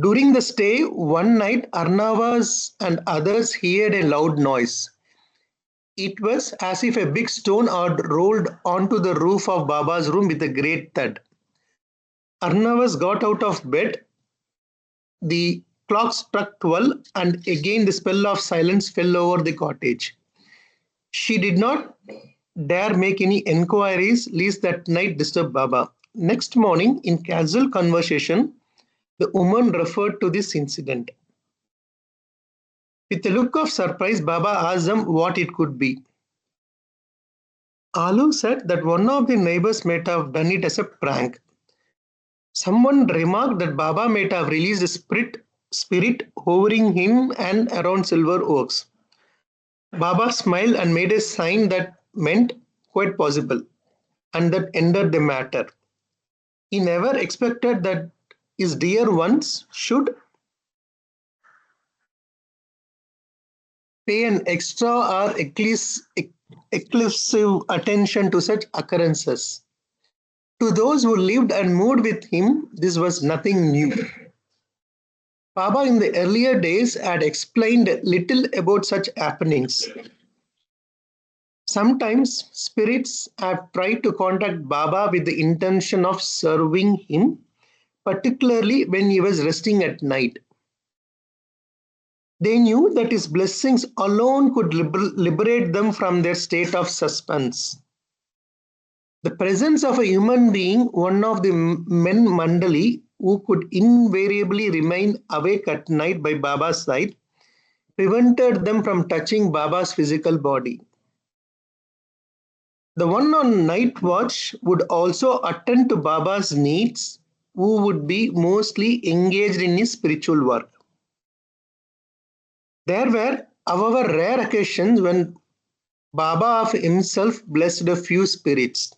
S6: During the stay, one night Arnavas and others heard a loud noise. It was as if a big stone had rolled onto the roof of Baba's room with a great thud. Arnavas got out of bed. The clock struck 12, and again the spell of silence fell over the cottage. She did not dare make any enquiries lest that night disturb Baba. Next morning, in casual conversation, the woman referred to this incident. With a look of surprise, Baba asked them what it could be. Alu said that one of the neighbors might have done it as a prank. Someone remarked that Baba might have released a spirit hovering in and around Silver Oaks. Baba smiled and made a sign that meant quite possible, and that ended the matter. He never expected that his dear ones should pay an extra or exclusive attention to such occurrences. To those who lived and moved with him, this was nothing new. Baba in the earlier days had explained little about such happenings. Sometimes spirits have tried to contact Baba with the intention of serving him, particularly when he was resting at night. They knew that his blessings alone could liberate them from their state of suspense. The presence of a human being, one of the men Mandali, who could invariably remain awake at night by Baba's side, prevented them from touching Baba's physical body. The one on night watch would also attend to Baba's needs, who would be mostly engaged in his spiritual work. There were, however, rare occasions when Baba of himself blessed a few spirits.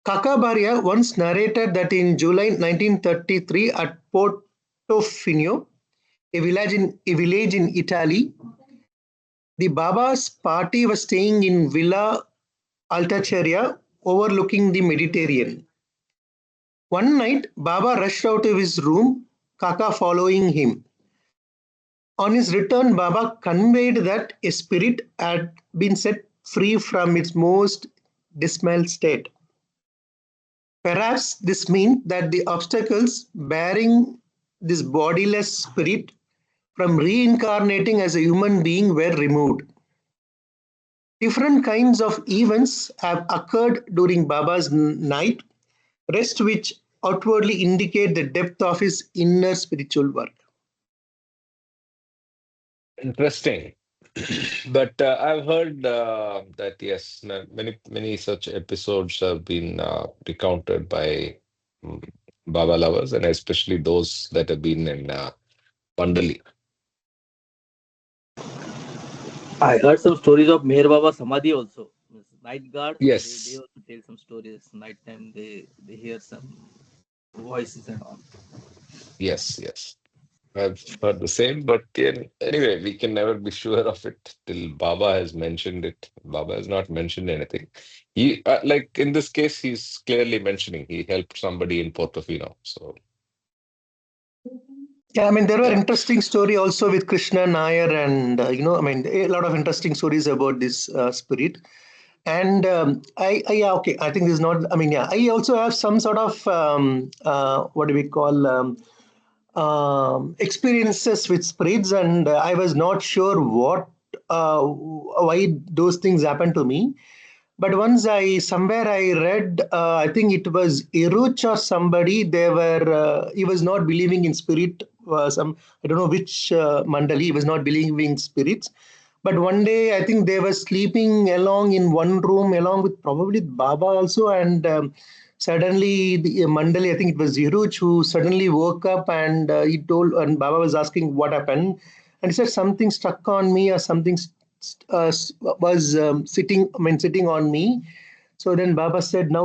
S6: Kakabaria once narrated that in July 1933 at Portofino, a village in Italy, the Baba's party was staying in Villa Altaceria overlooking the Mediterranean. One night, Baba rushed out of his room, Kaka following him. On his return, Baba conveyed that a spirit had been set free from its most dismal state. Perhaps this meant that the obstacles bearing this bodiless spirit from reincarnating as a human being were removed. Different kinds of events have occurred during Baba's night rest, which outwardly indicate the depth of his inner spiritual work.
S1: Interesting. But I've heard that yes, many such episodes have been recounted by mm, Baba lovers, and especially those that have been in Pandali.
S4: I heard some stories of Meher Baba Samadhi also. Means night guard, they
S1: Yes,
S4: also tell some stories. Night time they hear some voices and all.
S1: yes. I've heard the same, but anyway, we can never be sure of it till Baba has mentioned it. Baba has not mentioned anything. He, like in this case, he's clearly mentioning he helped somebody in Portofino. So,
S6: Yeah, I mean, there were
S1: yeah.
S6: interesting story also with Krishna Nair, and I mean, a lot of interesting stories about this spirit. And yeah, okay, I think this is not. I mean, yeah, I also have some sort of what do we call experiences with spirits, and I was not sure why those things happened to me. But once somewhere I read, I think it was Iruch or somebody. He was not believing in spirit. I don't know which mandali. He was not believing in spirits. But one day, I think they were sleeping along in one room, along with probably Baba also, and suddenly the mandali. I think it was Iruch who suddenly woke up, and and Baba was asking what happened, and he said something struck on me or something was sitting on me. So then Baba said, now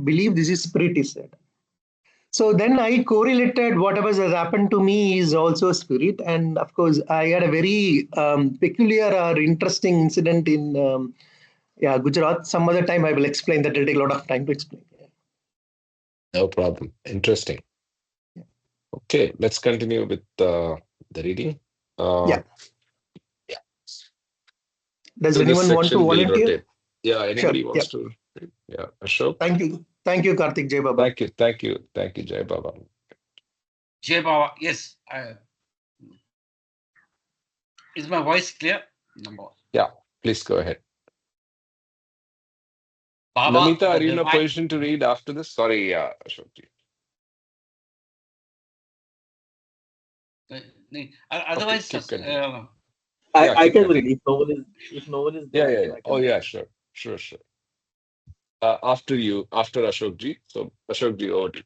S6: believe this is spirit, he said. So then I correlated whatever has happened to me is also spirit. And of course, I had a very peculiar or interesting incident in yeah, Gujarat. Some other time I will explain that. It'll take a lot of time to explain.
S1: No problem. Interesting. Okay, let's continue with the reading. Uh,
S6: Yeah.
S1: yeah.
S6: Does
S1: So this
S6: anyone want to
S1: section will
S6: volunteer?
S1: rotate. Yeah,
S6: Sure.
S1: anybody
S6: Yeah.
S1: wants to? Yeah, Ashok.
S6: Thank you. Thank you, Karthik Jai Baba.
S1: Thank you, Jai Baba.
S2: Jay Baba, yes. Is my voice clear? Number one.
S1: Yeah, please go ahead.
S2: Baba,
S1: Namita,
S2: the
S1: are you in a
S2: divine.
S1: position to read after this? Sorry, Ashok ji. Okay,
S2: Otherwise,
S1: keep continuing. Yeah,
S4: I
S1: keep
S4: can read
S1: continuing.
S4: if no one is
S1: Yeah,
S4: there,
S1: yeah,
S4: then
S1: yeah.
S4: I
S1: Oh,
S4: can read.
S1: yeah, sure. After you, after Ashok ji. So, Ashok ji, over to you.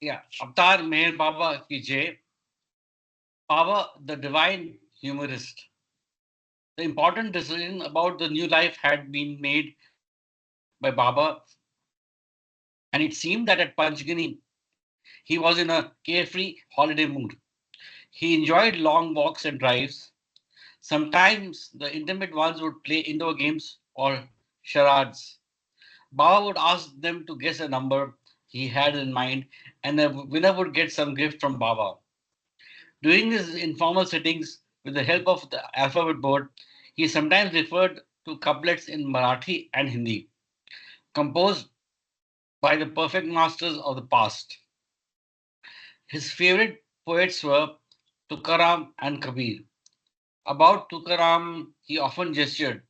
S2: yeah, Avatar Meher Baba ki Jay. Baba, the divine humorist. The important decision about the new life had been made by Baba, and it seemed that at Panchgani, he was in a carefree holiday mood. He enjoyed long walks and drives. Sometimes the intimate ones would play indoor games or charades. Baba would ask them to guess a number he had in mind, and the winner would get some gift from Baba. During these informal sittings, with the help of the alphabet board, he sometimes referred to couplets in Marathi and Hindi, composed by the perfect masters of the past. His favorite poets were Tukaram and Kabir. About Tukaram, he often gestured,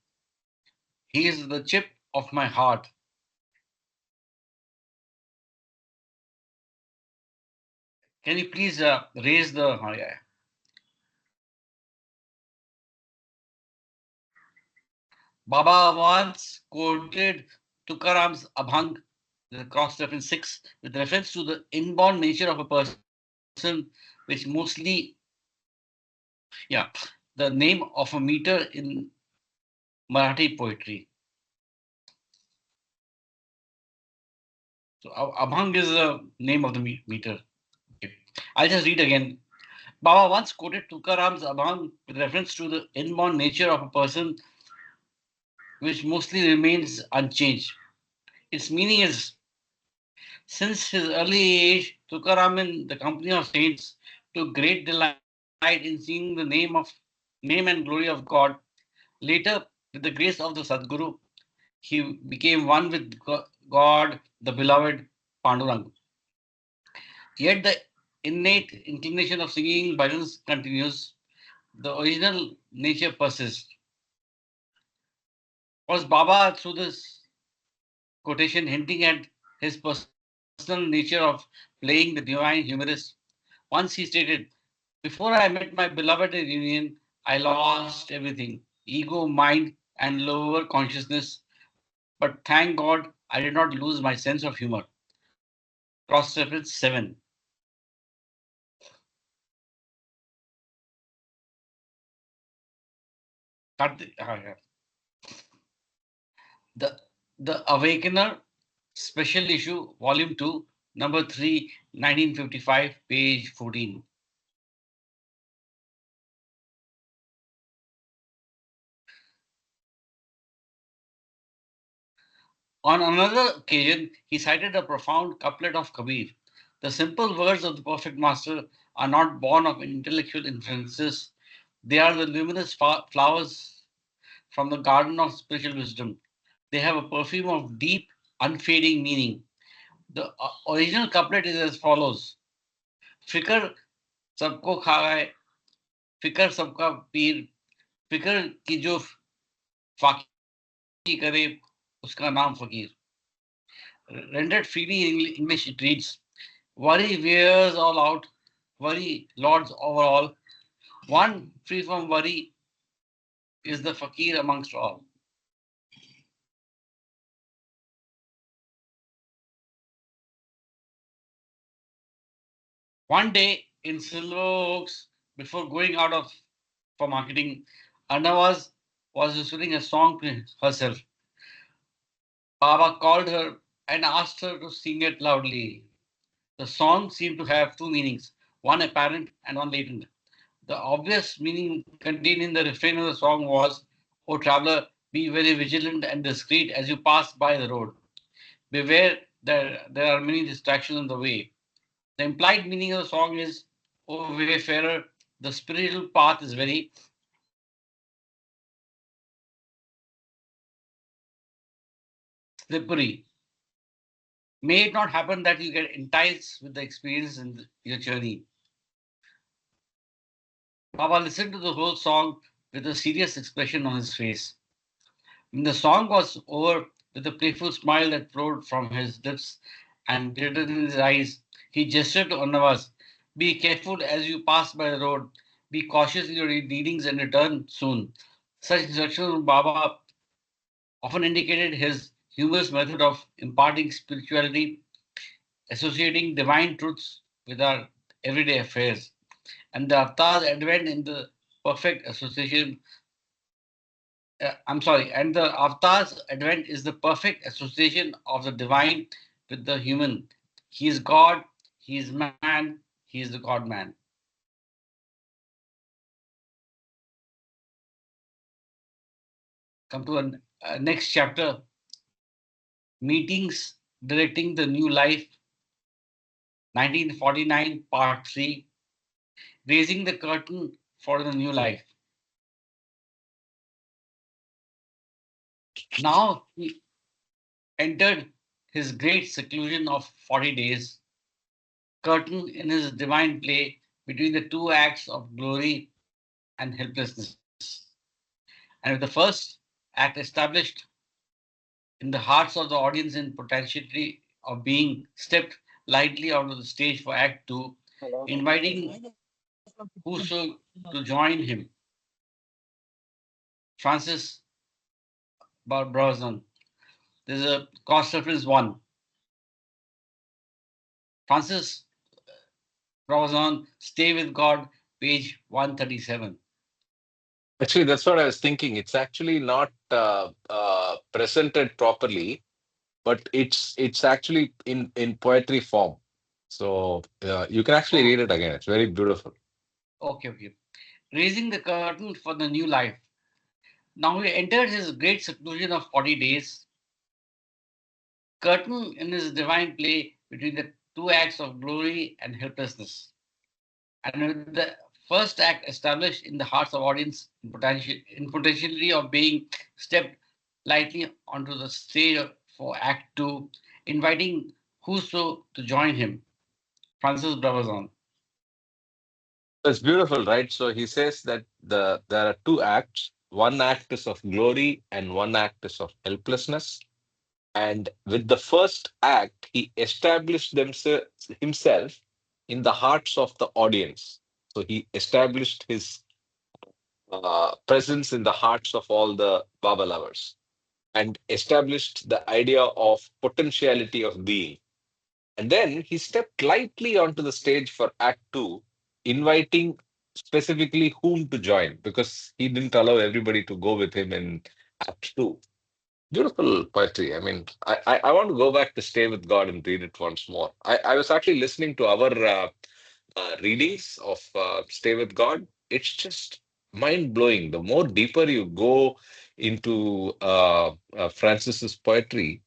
S2: he is the chip of my heart. Can you please raise the. Oh, yeah. Baba once quoted Tukaram's Abhang, the cross reference 6, with reference to the inborn nature of a person, which mostly, yeah, the name of a meter in Marathi poetry. So Abhang is the name of the meter. Okay. I'll just read again. Baba once quoted Tukaram's Abhang with reference to the inborn nature of a person, which mostly remains unchanged. Its meaning is, since his early age, Tukaram in the company of saints took great delight in seeing the name and glory of God. Later, with the grace of the Sadguru, he became one with God, the beloved Pandurang. Yet the innate inclination of singing bhajans continues. The original nature persists. Was Baba, through this quotation, hinting at his personal nature of playing the divine humorist? Once he stated, before I met my beloved in union, I lost everything, ego, mind, and lower consciousness. But thank God I did not lose my sense of humor. Cross reference 7. Yeah. The, the Awakener, Special Issue, Volume 2, Number 3, 1955, page 14. On another occasion, he cited a profound couplet of Kabir. The simple words of the perfect master are not born of intellectual inferences. They are the luminous flowers from the garden of spiritual wisdom. They have a perfume of deep, unfading meaning. The original couplet is as follows. Fikr sabko khaye, fikr sabka peer, fikr ki jo faki करे उसका नाम फकीर. Rendered freely in English, it reads, worry wears all out, worry lords over all. One free from worry is the fakir amongst all. One day in Silver Oaks, before going out for marketing, Annawaz was whistling a song to herself. Baba called her and asked her to sing it loudly. The song seemed to have two meanings, one apparent and one latent. The obvious meaning contained in the refrain of the song was, O traveler, be very vigilant and discreet as you pass by the road. Beware that there are many distractions on the way. The implied meaning of the song is, O wayfarer, the spiritual path is very slippery. May it not happen that you get enticed with the experience in your journey. Baba listened to the whole song with a serious expression on his face. When the song was over, with a playful smile that flowed from his lips and glittered in his eyes, he gestured to Annavas, be careful as you pass by the road. Be cautious in your dealings and return soon. Such instructions from Baba often indicated his humorous method of imparting spirituality, associating divine truths with our everyday affairs. And the avatars advent in the perfect association. And the avatar's advent is the perfect association of the divine with the human. He is God, he is man, he is the God man. Come to a next chapter, Meetings Directing the New Life, 1949, Part 3, Raising the Curtain for the New Life. Now he entered his great seclusion of 40 days, curtain in his divine play between the two acts of glory and helplessness. And with the first act established in the hearts of the audience in potentiality of being stepped lightly onto the stage for Act 2, inviting whoso to join him. Francis Browson. There's a cross reference one. Francis Browson, Stay with God, page 137.
S1: Actually, that's what I was thinking. It's actually not presented properly, but it's actually in poetry form. So you can actually
S2: Oh,
S1: read it again. It's very beautiful.
S2: okay. Raising the curtain for the new life. Now he enters his great seclusion of 40 days, curtain in his divine play between the two acts of glory and helplessness. And with the first act established in the hearts of audience in potentiality of being stepped lightly onto the stage for Act 2, inviting whoso to join him. Francis Brabazon.
S1: It's beautiful, right? So he says that there are two acts. One act is of glory and one act is of helplessness. And with the first act, he established himself in the hearts of the audience. So he established his presence in the hearts of all the Baba lovers and established the idea of potentiality of being. And then he stepped lightly onto the stage for Act Two, inviting specifically whom to join because he didn't allow everybody to go with him in Act Two. Beautiful poetry. I mean, I want to go back to Stay with God and read it once more. I was actually listening to our readings of Stay with God. It's just mind blowing. The more deeper you go into Francis's poetry,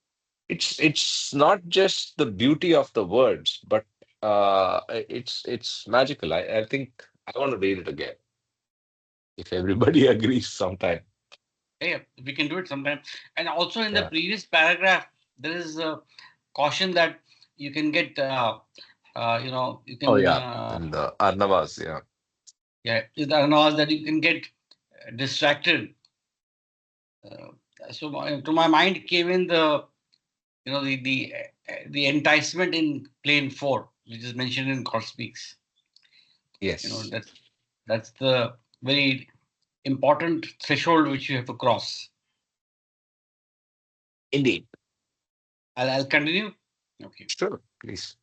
S1: it's not just the beauty of the words, but it's magical. I think I want to read it again if everybody agrees sometime.
S2: Hey, we can do it sometime. And also in the
S1: Yeah.
S2: previous paragraph, there is a caution that you can get, you
S1: Oh
S2: can,
S1: yeah, in the Arnavas. Yeah.
S2: yeah, it allows that you can get distracted. To my mind came in the enticement in plane 4, which is mentioned in God Speaks.
S1: Yes.
S2: That's the very important threshold which you have to cross.
S1: Indeed.
S2: I'll continue. Okay.
S1: Sure. Please.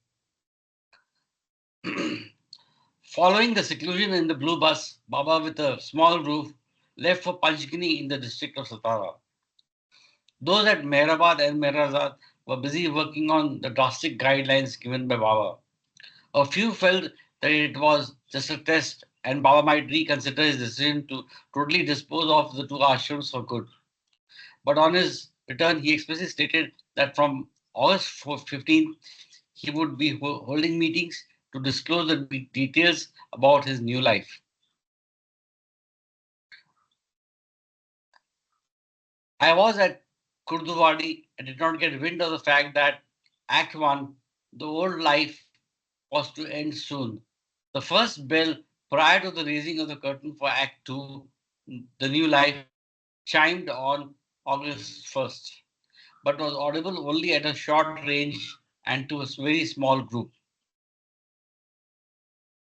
S2: Following the seclusion in the blue bus, Baba with a small roof left for Panchgani in the district of Satara. Those at Mehrabad and Mehrazad were busy working on the drastic guidelines given by Baba. A few felt that it was just a test and Baba might reconsider his decision to totally dispose of the two ashrams for good. But on his return, he expressly stated that from August 15th, he would be holding meetings to disclose the details about his new life. I was at Kurduvadi and did not get wind of the fact that Act 1, the old life, was to end soon. The first bell prior to the raising of the curtain for Act 2, the new life, chimed on August 1st, but was audible only at a short range and to a very small group.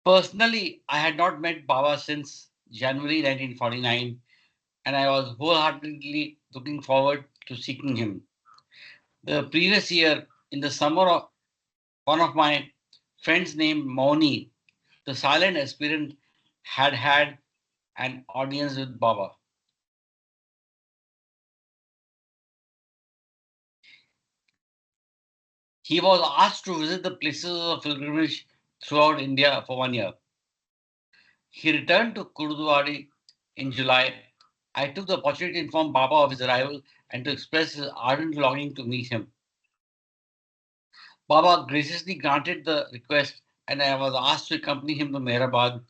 S2: Personally, I had not met Baba since January 1949, and I was wholeheartedly looking forward to seeking him. The previous year, in the summer, one of my friends named Mauni, the silent aspirant, had an audience with Baba. He was asked to visit the places of pilgrimage throughout India for 1 year. He returned to Kurdwadi in July. I took the opportunity to inform Baba of his arrival and to express his ardent longing to meet him. Baba graciously granted the request and I was asked to accompany him to Mehrabad.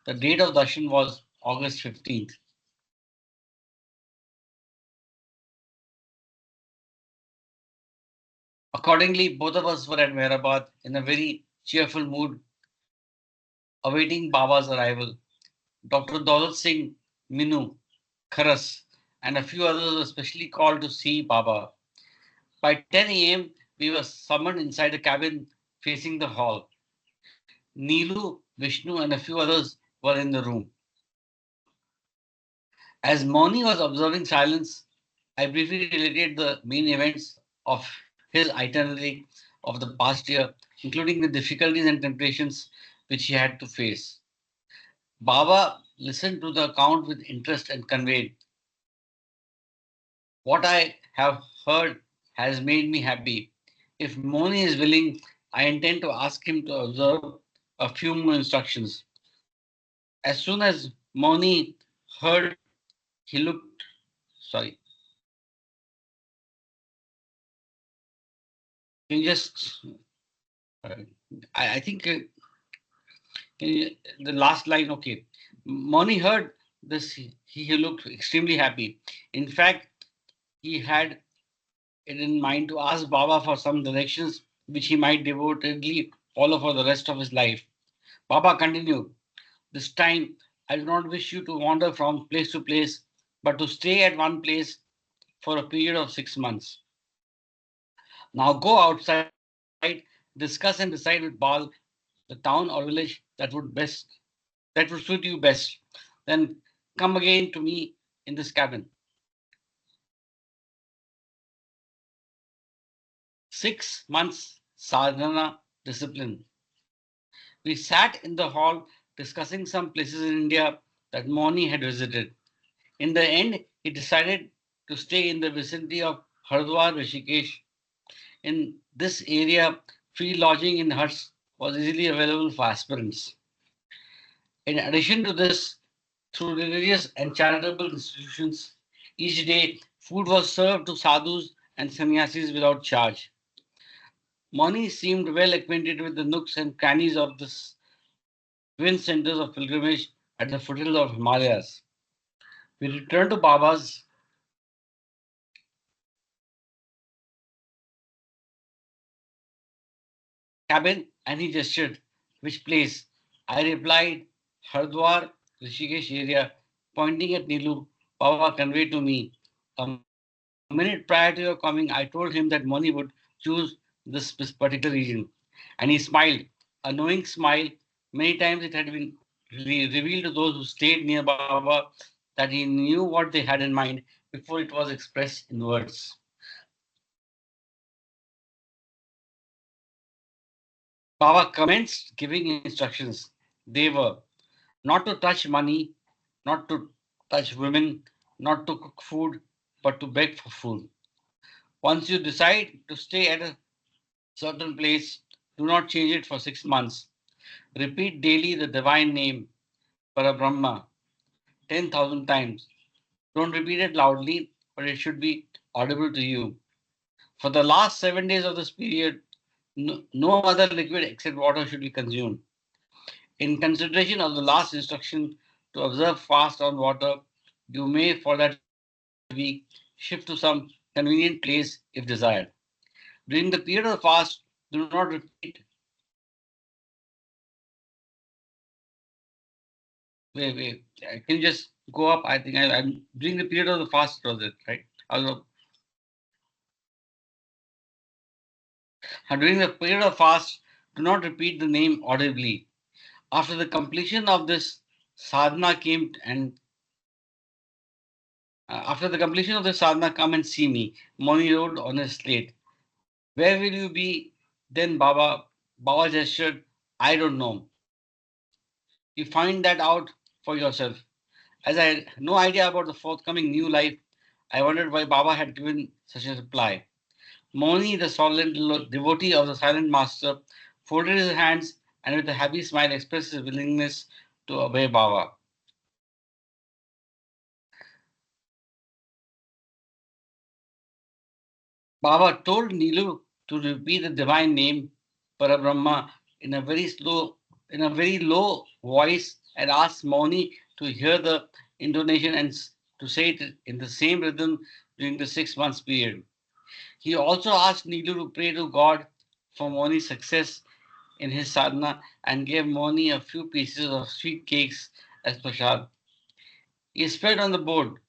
S2: The date of darshan was August 15th. Accordingly, both of us were at Mehrabad in a very cheerful mood, awaiting Baba's arrival. Dr. Daulat Singh, Minu, Kharas, and a few others were specially called to see Baba. By 10 a.m., we were summoned inside a cabin facing the hall. Neelu, Vishnu, and a few others were in the room. As Moni was observing silence, I briefly related the main events of his itinerary of the past year, including the difficulties and temptations which he had to face. Baba listened to the account with interest and conveyed, "What I have heard has made me happy. If Moni is willing, I intend to ask him to observe a few more instructions." As soon as Moni heard, he looked, sorry, can you just, uh, I think the last line, okay. Moni heard this, he looked extremely happy. In fact, he had it in mind to ask Baba for some directions which he might devotedly follow for the rest of his life. Baba continued, "This time, I do not wish you to wander from place to place, but to stay at one place for a period of 6 months. Now go outside, discuss and decide with Bal the town or village that would suit you best. Then come again to me in this cabin." 6 months sadhana discipline. We sat in the hall discussing some places in India that Moni had visited. In the end, he decided to stay in the vicinity of Hardwar Rishikesh. In this area, free lodging in huts was easily available for aspirants. In addition to this, through religious and charitable institutions, each day food was served to sadhus and sannyasis without charge. Moni seemed well acquainted with the nooks and crannies of the twin centers of pilgrimage at the foothills of Himalayas. We returned to Baba's cabin and he gestured, "Which place?" I replied, "Hardwar, Rishikesh area," pointing at Nilu. Baba conveyed to me. A minute prior to your coming, I told him that Moni would choose this particular region. And he smiled, a knowing smile. Many times it had been revealed to those who stayed near Baba that he knew what they had in mind before it was expressed in words. Baba commenced giving instructions. They were not to touch money, not to touch women, not to cook food, but to beg for food. Once you decide to stay at a certain place, do not change it for 6 months. Repeat daily the divine name, Parabrahma, 10,000 times. Don't repeat it loudly, but it should be audible to you. For the last 7 days of this period, no other liquid except water should be consumed. In consideration of the last instruction to observe fast on water, you may for that week shift to some convenient place if desired. During the period of the fast, do not repeat. Wait. Can you just go up? I think I'm during the period of the fast, was it right? During the period of fast, do not repeat the name audibly. After the completion of this sadhana after the completion of the sadhana, come and see me. Moni wrote on his slate. Where will you be then, Baba? Baba gestured, I don't know. You find that out for yourself. As I had no idea about the forthcoming new life, I wondered why Baba had given such a reply. Moni, the solemn devotee of the silent master, folded his hands and with a happy smile expressed his willingness to obey Baba. Baba told Nilu to repeat the divine name, Parabrahma, in a very low voice and asked Moni to hear the intonation and to say it in the same rhythm during the 6 months period. He also asked Nilu to pray to God for Moni's success in his sadhana and gave Moni a few pieces of sweet cakes as prasad. He spelled on the board,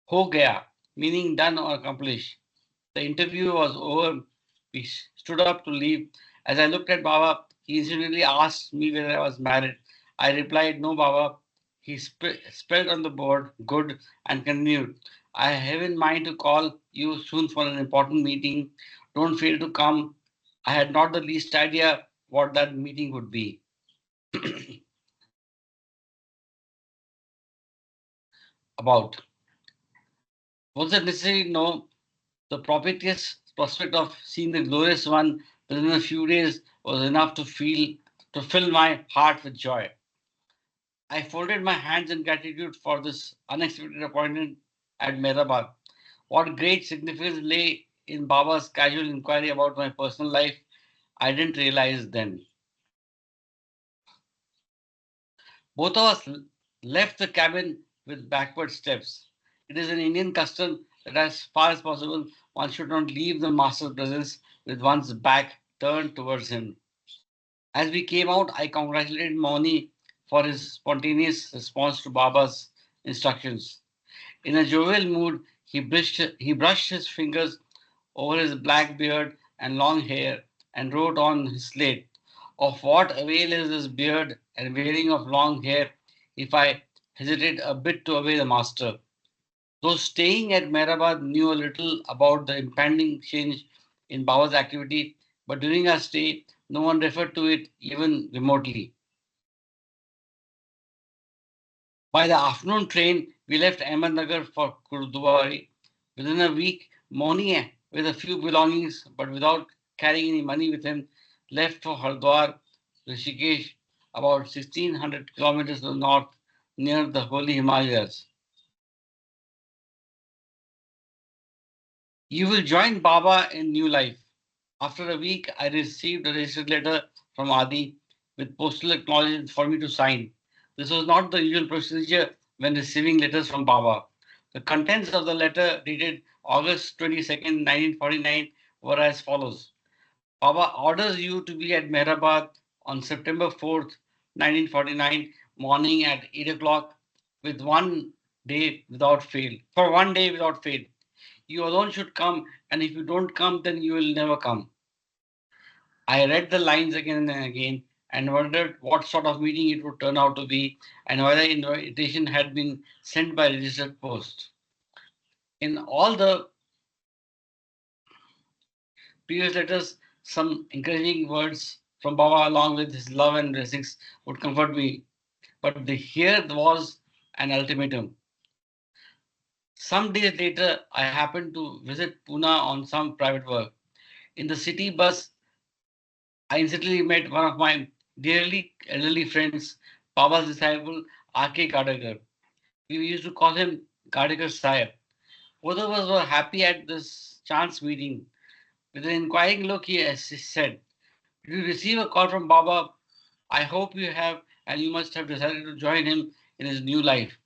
S2: Ho gaya, meaning done or accomplished. The interview was over. We stood up to leave. As I looked at Baba, he incidentally asked me whether I was married. I replied, No, Baba. He spelled on the board, good, and continued. I have in mind to call you soon for an important meeting. Don't fail to come. I had not the least idea what that meeting would be. About. Was it necessary? No. The propitious prospect of seeing the glorious one within a few days was enough to fill my heart with joy. I folded my hands in gratitude for this unexpected appointment at Mehrabad. What great significance lay in Baba's casual inquiry about my personal life, I didn't realize then. Both of us left the cabin with backward steps. It is an Indian custom that, as far as possible, one should not leave the master's presence with one's back turned towards him. As we came out, I congratulated Mauni for his spontaneous response to Baba's instructions. In a jovial mood, he brushed his fingers over his black beard and long hair and wrote on his slate, "Of what avail is this beard and wearing of long hair if I hesitate a bit to obey the master?" Those staying at Mehrabad knew a little about the impending change in Baba's activity, but during our stay, no one referred to it even remotely. By the afternoon train, we left Ahmednagar for Gurdwara. Within a week, Moni, with a few belongings but without carrying any money with him, left for Hardwar, Rishikesh, about 1600 kilometers to the north, near the holy Himalayas. You will join Baba in new life. After a week, I received a registered letter from Adi with postal acknowledgement for me to sign. This was not the usual procedure when receiving letters from Baba. The contents of the letter dated August 22nd, 1949 were as follows. Baba orders you to be at Mehrabad on September 4th, 1949 morning at 8 o'clock with 1 day without fail. For 1 day without fail. You alone should come, and if you don't come, then you will never come. I read the lines again and again and wondered what sort of meeting it would turn out to be and whether invitation had been sent by registered post. In all the previous letters, some encouraging words from Baba along with his love and blessings would comfort me. But here was an ultimatum. Some days later, I happened to visit Pune on some private work. In the city bus, I instantly met one of my dearly elderly friends, Baba's disciple, R.K. Gadekar. We used to call him Gadekar Sahib. Both of us were happy at this chance meeting. With an inquiring look, he said, "Did you receive a call from Baba? I hope you have, and you must have decided to join him in his new life."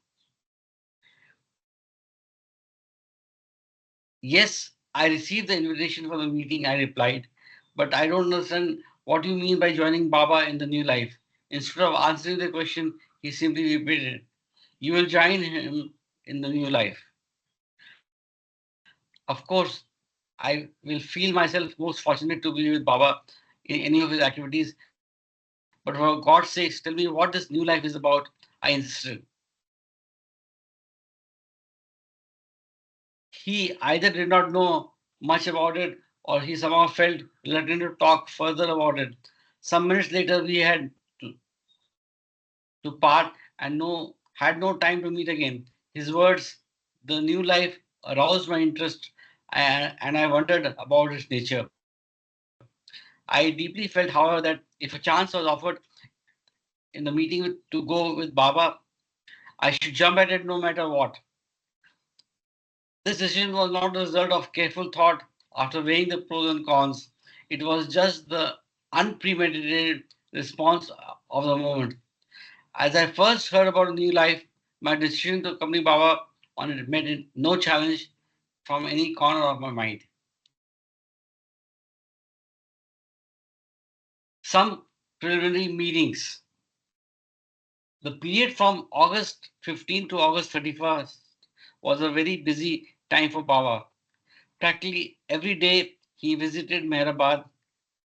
S2: "Yes, I received the invitation for the meeting," I replied, "but I don't understand what you mean by joining Baba in the new life." Instead of answering the question, he simply repeated, "You will join him in the new life." Of course, I will feel myself most fortunate to be with Baba in any of his activities, but for God's sake, tell me what this new life is about. I insisted. He either did not know much about it or he somehow felt reluctant to talk further about it. Some minutes later, we had to part and had no time to meet again. His words, "the new life," aroused my interest and I wondered about its nature. I deeply felt, however, that if a chance was offered in the meeting to go with Baba, I should jump at it no matter what. This decision was not the result of careful thought after weighing the pros and cons. It was just the unpremeditated response of the moment. As I first heard about a new life, my decision to accompany Baba on it met no challenge from any corner of my mind. Some preliminary meetings. The period from August 15 to August 31st was a very busy time for Baba. Practically every day he visited Mehrabad.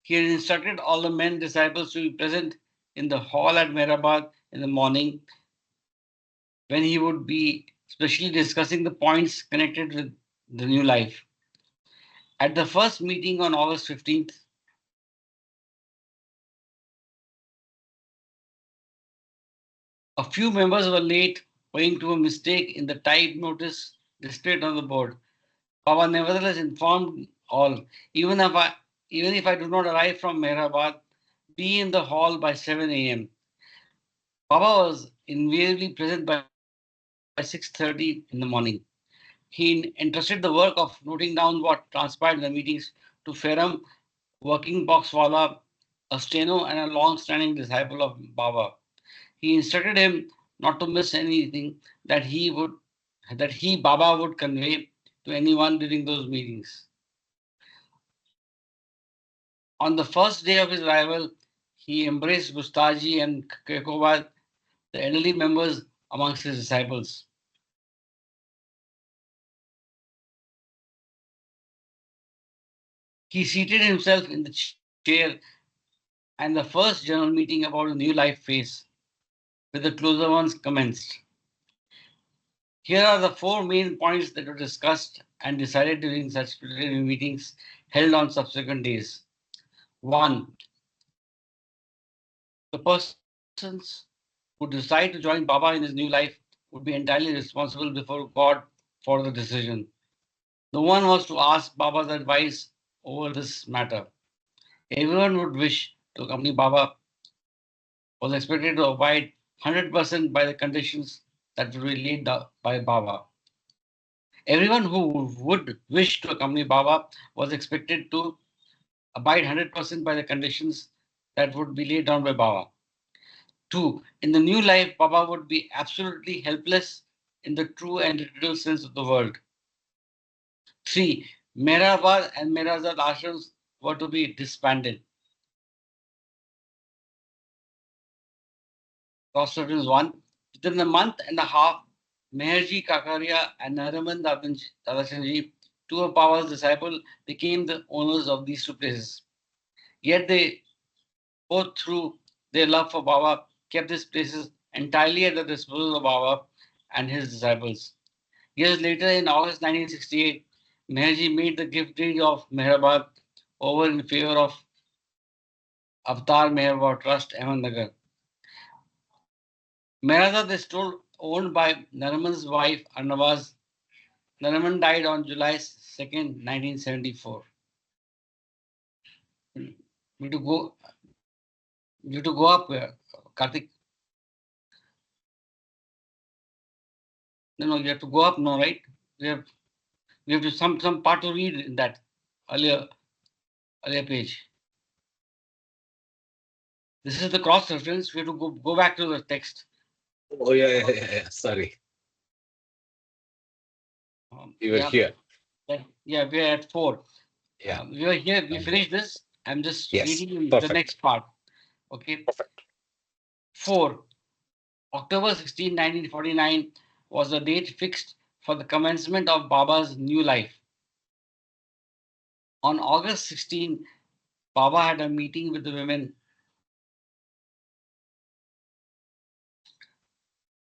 S2: He had instructed all the men disciples to be present in the hall at Mehrabad in the morning when he would be especially discussing the points connected with the new life. At the first meeting on August 15th, a few members were late owing to a mistake in the type notice displayed on the board. Baba nevertheless informed all, even if I do not arrive from Mehrabad, be in the hall by 7 a.m. Baba was invariably present by 6:30 in the morning. He entrusted the work of noting down what transpired in the meetings to Ferrum, working box wala, a steno, and a long-standing disciple of Baba. He instructed him not to miss anything that he Baba would convey to anyone during those meetings. On the first day of his arrival, he embraced Gustaji and Kekovad, the elderly members amongst his disciples. He seated himself in the chair, and the first general meeting about the new life phase with the closer ones commenced. Here are the four main points that were discussed and decided during such preliminary meetings held on subsequent days. 1. The persons who decide to join Baba in his new life would be entirely responsible before God for the decision. No one was to ask Baba's advice over this matter. Everyone would wish to accompany Baba was expected to abide 100% by the conditions that would be laid down by Baba. Everyone who would wish to accompany Baba was expected to abide 100% by the conditions that would be laid down by Baba. 2. In the new life, Baba would be absolutely helpless in the true and literal sense of the word. 3. Mehrabad and Mehrazad ashrams were to be disbanded. Cross reference 1. Within a month and a half, Meherji Kakaria and Nariman Dadachanji, two of Baba's disciples, became the owners of these two places. Yet they both, through their love for Baba, kept these places entirely at the disposal of Baba and his disciples. Years later, in August 1968, Meherji made the gift deed of Mehrabad over in favor of Avatar Mehrabad Trust, Ahmednagar. Mehrabad is still owned by Nariman's wife, Arnavaz. Nariman died on July 2nd, 1974. We to go. You have to go up, Karthik. No, you have to go up now, right? We have to some part to read in that earlier page. This is the cross reference. We have to go back to the text.
S1: Oh, yeah. Sorry. You were
S2: Yeah,
S1: here.
S2: yeah, we are at 4.
S1: Yeah.
S2: We are here. We finished this. I'm just
S1: Yes.
S2: reading the
S1: Perfect.
S2: next part. Okay.
S1: Perfect.
S2: 4. October 16, 1949 was the date fixed for the commencement of Baba's new life. On August 16, Baba had a meeting with the women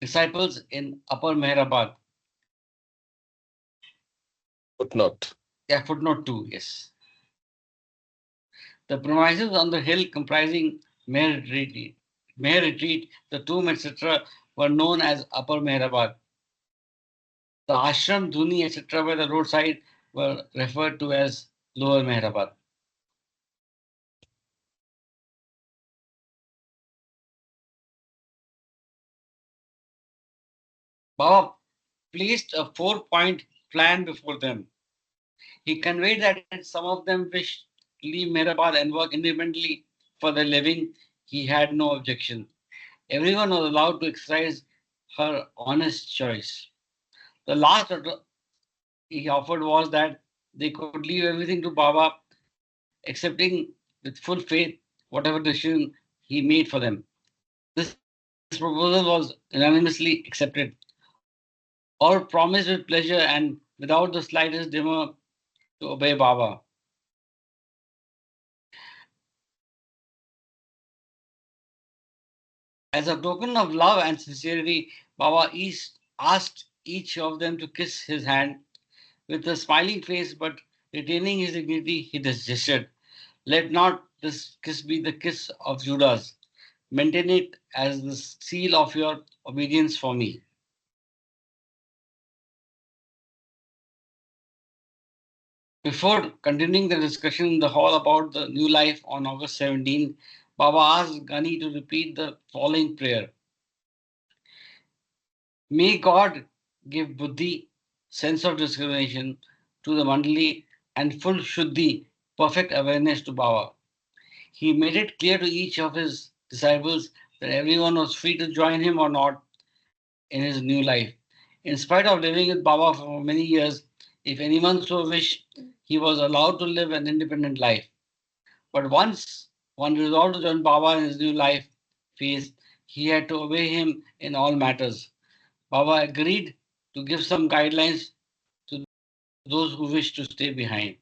S2: disciples in Upper Mehrabad.
S1: Footnote.
S2: Yeah, footnote 2, yes. The premises on the hill comprising Meher Retreat, the tomb, etc., were known as Upper Mehrabad. The ashram, dhuni, etc., by the roadside were referred to as Lower Mehrabad. Baba placed a 4-point plan before them. He conveyed that if some of them wished to leave Mehrabad and work independently for their living, he had no objection. Everyone was allowed to exercise her honest choice. The last he offered was that they could leave everything to Baba, accepting with full faith whatever decision he made for them. This proposal was unanimously accepted. All promised with pleasure and without the slightest demur to obey Baba. As a token of love and sincerity, Baba asked each of them to kiss his hand. With a smiling face but retaining his dignity, he gestured, "Let not this kiss be the kiss of Judas. Maintain it as the seal of your obedience for me." Before continuing the discussion in the hall about the new life on August 17, Baba asked Gani to repeat the following prayer. May God give buddhi, sense of discrimination to the mandali, and full shuddhi, perfect awareness to Baba. He made it clear to each of his disciples that everyone was free to join him or not in his new life. In spite of living with Baba for many years, if anyone so wished, he was allowed to live an independent life. But once one resolved to join Baba in his new life phase, he had to obey him in all matters. Baba agreed to give some guidelines to those who wish to stay behind.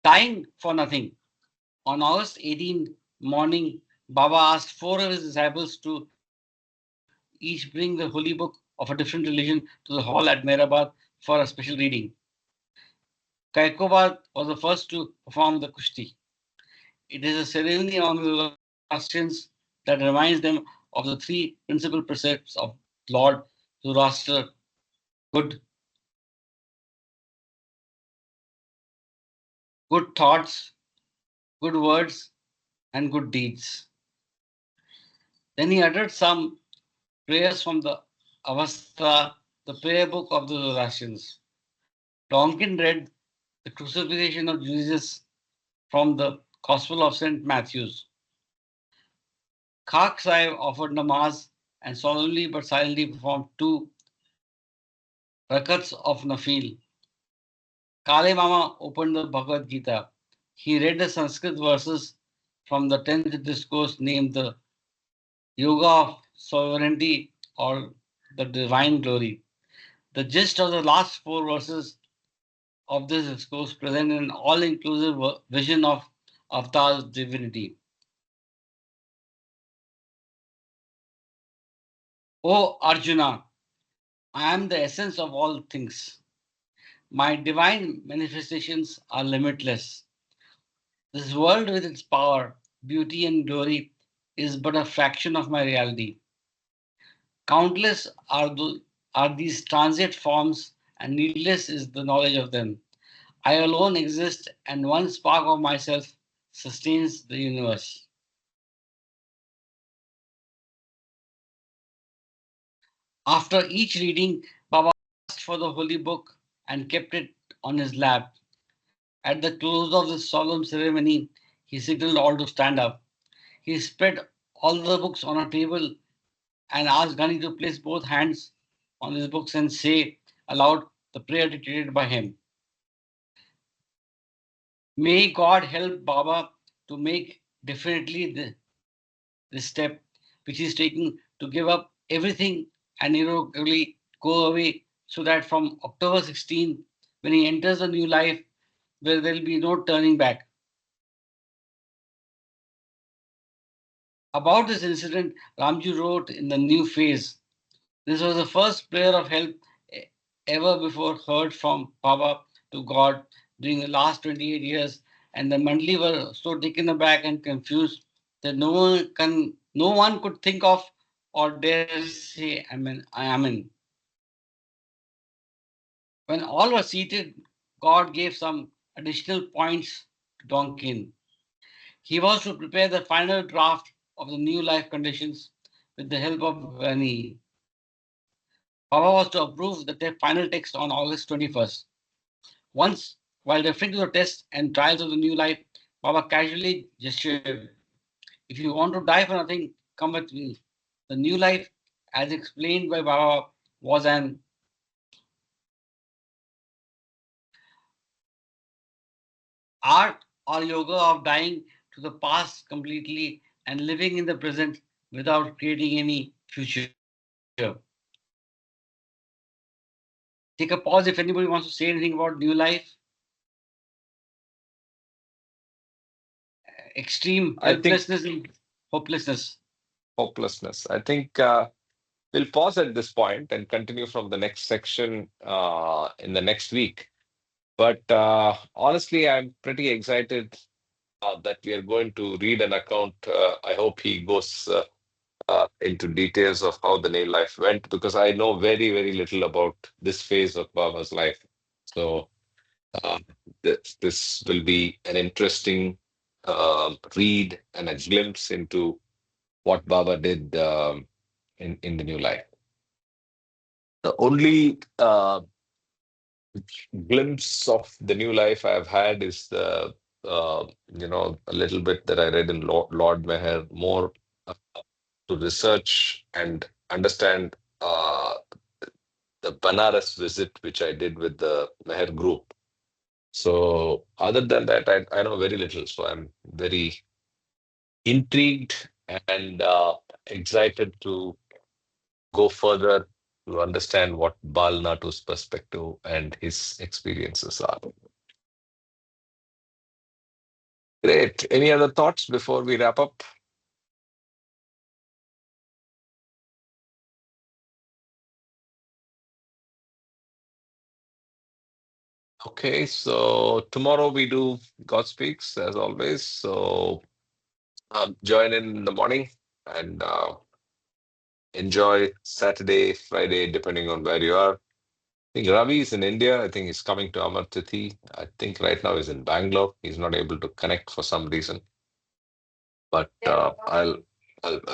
S2: Dying for nothing. On August 18 morning, Baba asked four of his disciples to each bring the holy book of a different religion to the hall at Mehrabad for a special reading. Kaikobad was the first to perform the kushti. It is a ceremony among the Zoroastrians that reminds them of the three principal precepts of Lord Zoroaster: good, good thoughts, good words, and good deeds. Then he uttered some prayers from the Avastra, the prayer book of the Zoroastrians. Donkin read the crucifixion of Jesus from the Gospel of St. Matthew's. Khak Sahib offered namaz and solemnly but silently performed two rakats of nafil. Kale Mama opened the Bhagavad Gita. He read the Sanskrit verses from the 10th discourse named the Yoga of Sovereignty or the Divine Glory. The gist of the last four verses of this discourse present an all-inclusive vision of Avatar's divinity. O Arjuna, I am the essence of all things. My divine manifestations are limitless. This world with its power, beauty, and glory is but a fraction of my reality. Countless are these transient forms, and needless is the knowledge of them. I alone exist, and one spark of myself sustains the universe. After each reading, Baba asked for the holy book and kept it on his lap. At the close of this solemn ceremony, he signaled all to stand up. He spread all the books on a table and asked Gani to place both hands on his books and say aloud the prayer dictated by him. May God help Baba to make definitely this step which he's taking to give up everything and irrevocably go away so that from October 16, when he enters a new life, where there will be no turning back. About this incident, Ramji wrote in the new phase. This was the first prayer of help ever before heard from Baba to God during the last 28 years, and the Mandli were so taken aback and confused that no one could think of or dare say Amen. When all were seated, God gave some additional points to Donkin. He was to prepare the final draft of the new life conditions with the help of Gani. Baba was to approve the final text on August 21st. Once, while referring to the tests and trials of the new life, Baba casually gestured, "If you want to die for nothing, come with me." The new life, as explained by Baba, was an art or yoga of dying to the past completely and living in the present without creating any future. Take a pause if anybody wants to say anything about new life. Extreme
S1: I think
S2: helplessness. Hopelessness.
S1: Hopelessness. I think we'll pause at this point and continue from the next section in the next week. But honestly, I'm pretty excited that we are going to read an account. I hope he goes into details of how the nail life went because I know very, very little about this phase of Baba's life. So uh, this will be an interesting read and a glimpse into what Baba did in the new life. The only glimpse of the new life I've had is the a little bit that I read in Lord Meher, more uh, to research and understand the Banaras visit which I did with the Meher group. So other than that, I know very little. So I'm very intrigued and excited to go further to understand what Bal Natu's perspective and his experiences are. Great. Any other thoughts before we wrap up? Okay, so tomorrow we do God Speaks as always. So join in the morning and enjoy Saturday, Friday, depending on where you are. I think Ravi is in India. I think he's coming to Amar Tithi. I think right now he's in Bangalore. He's not able to connect for some reason, but I'll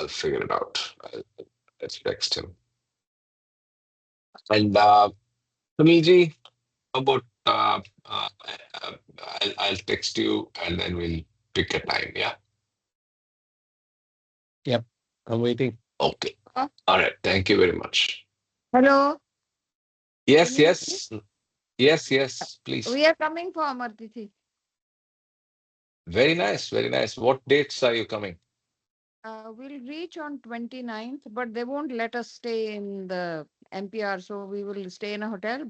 S1: figure it out. Let's text him. And Sunilji, how about I'll text you and then we'll pick a time. Yeah.
S7: Yep, I'm waiting.
S1: Okay. All right. Thank you very much.
S5: Hello.
S1: Yes,
S5: Sunil,
S1: yes, yes, yes. Please.
S5: we are coming for Amartithi.
S1: Very nice. Very nice. What dates are you coming?
S5: We'll reach on 29th, but they won't let us stay in the MPR, so we will stay in a hotel.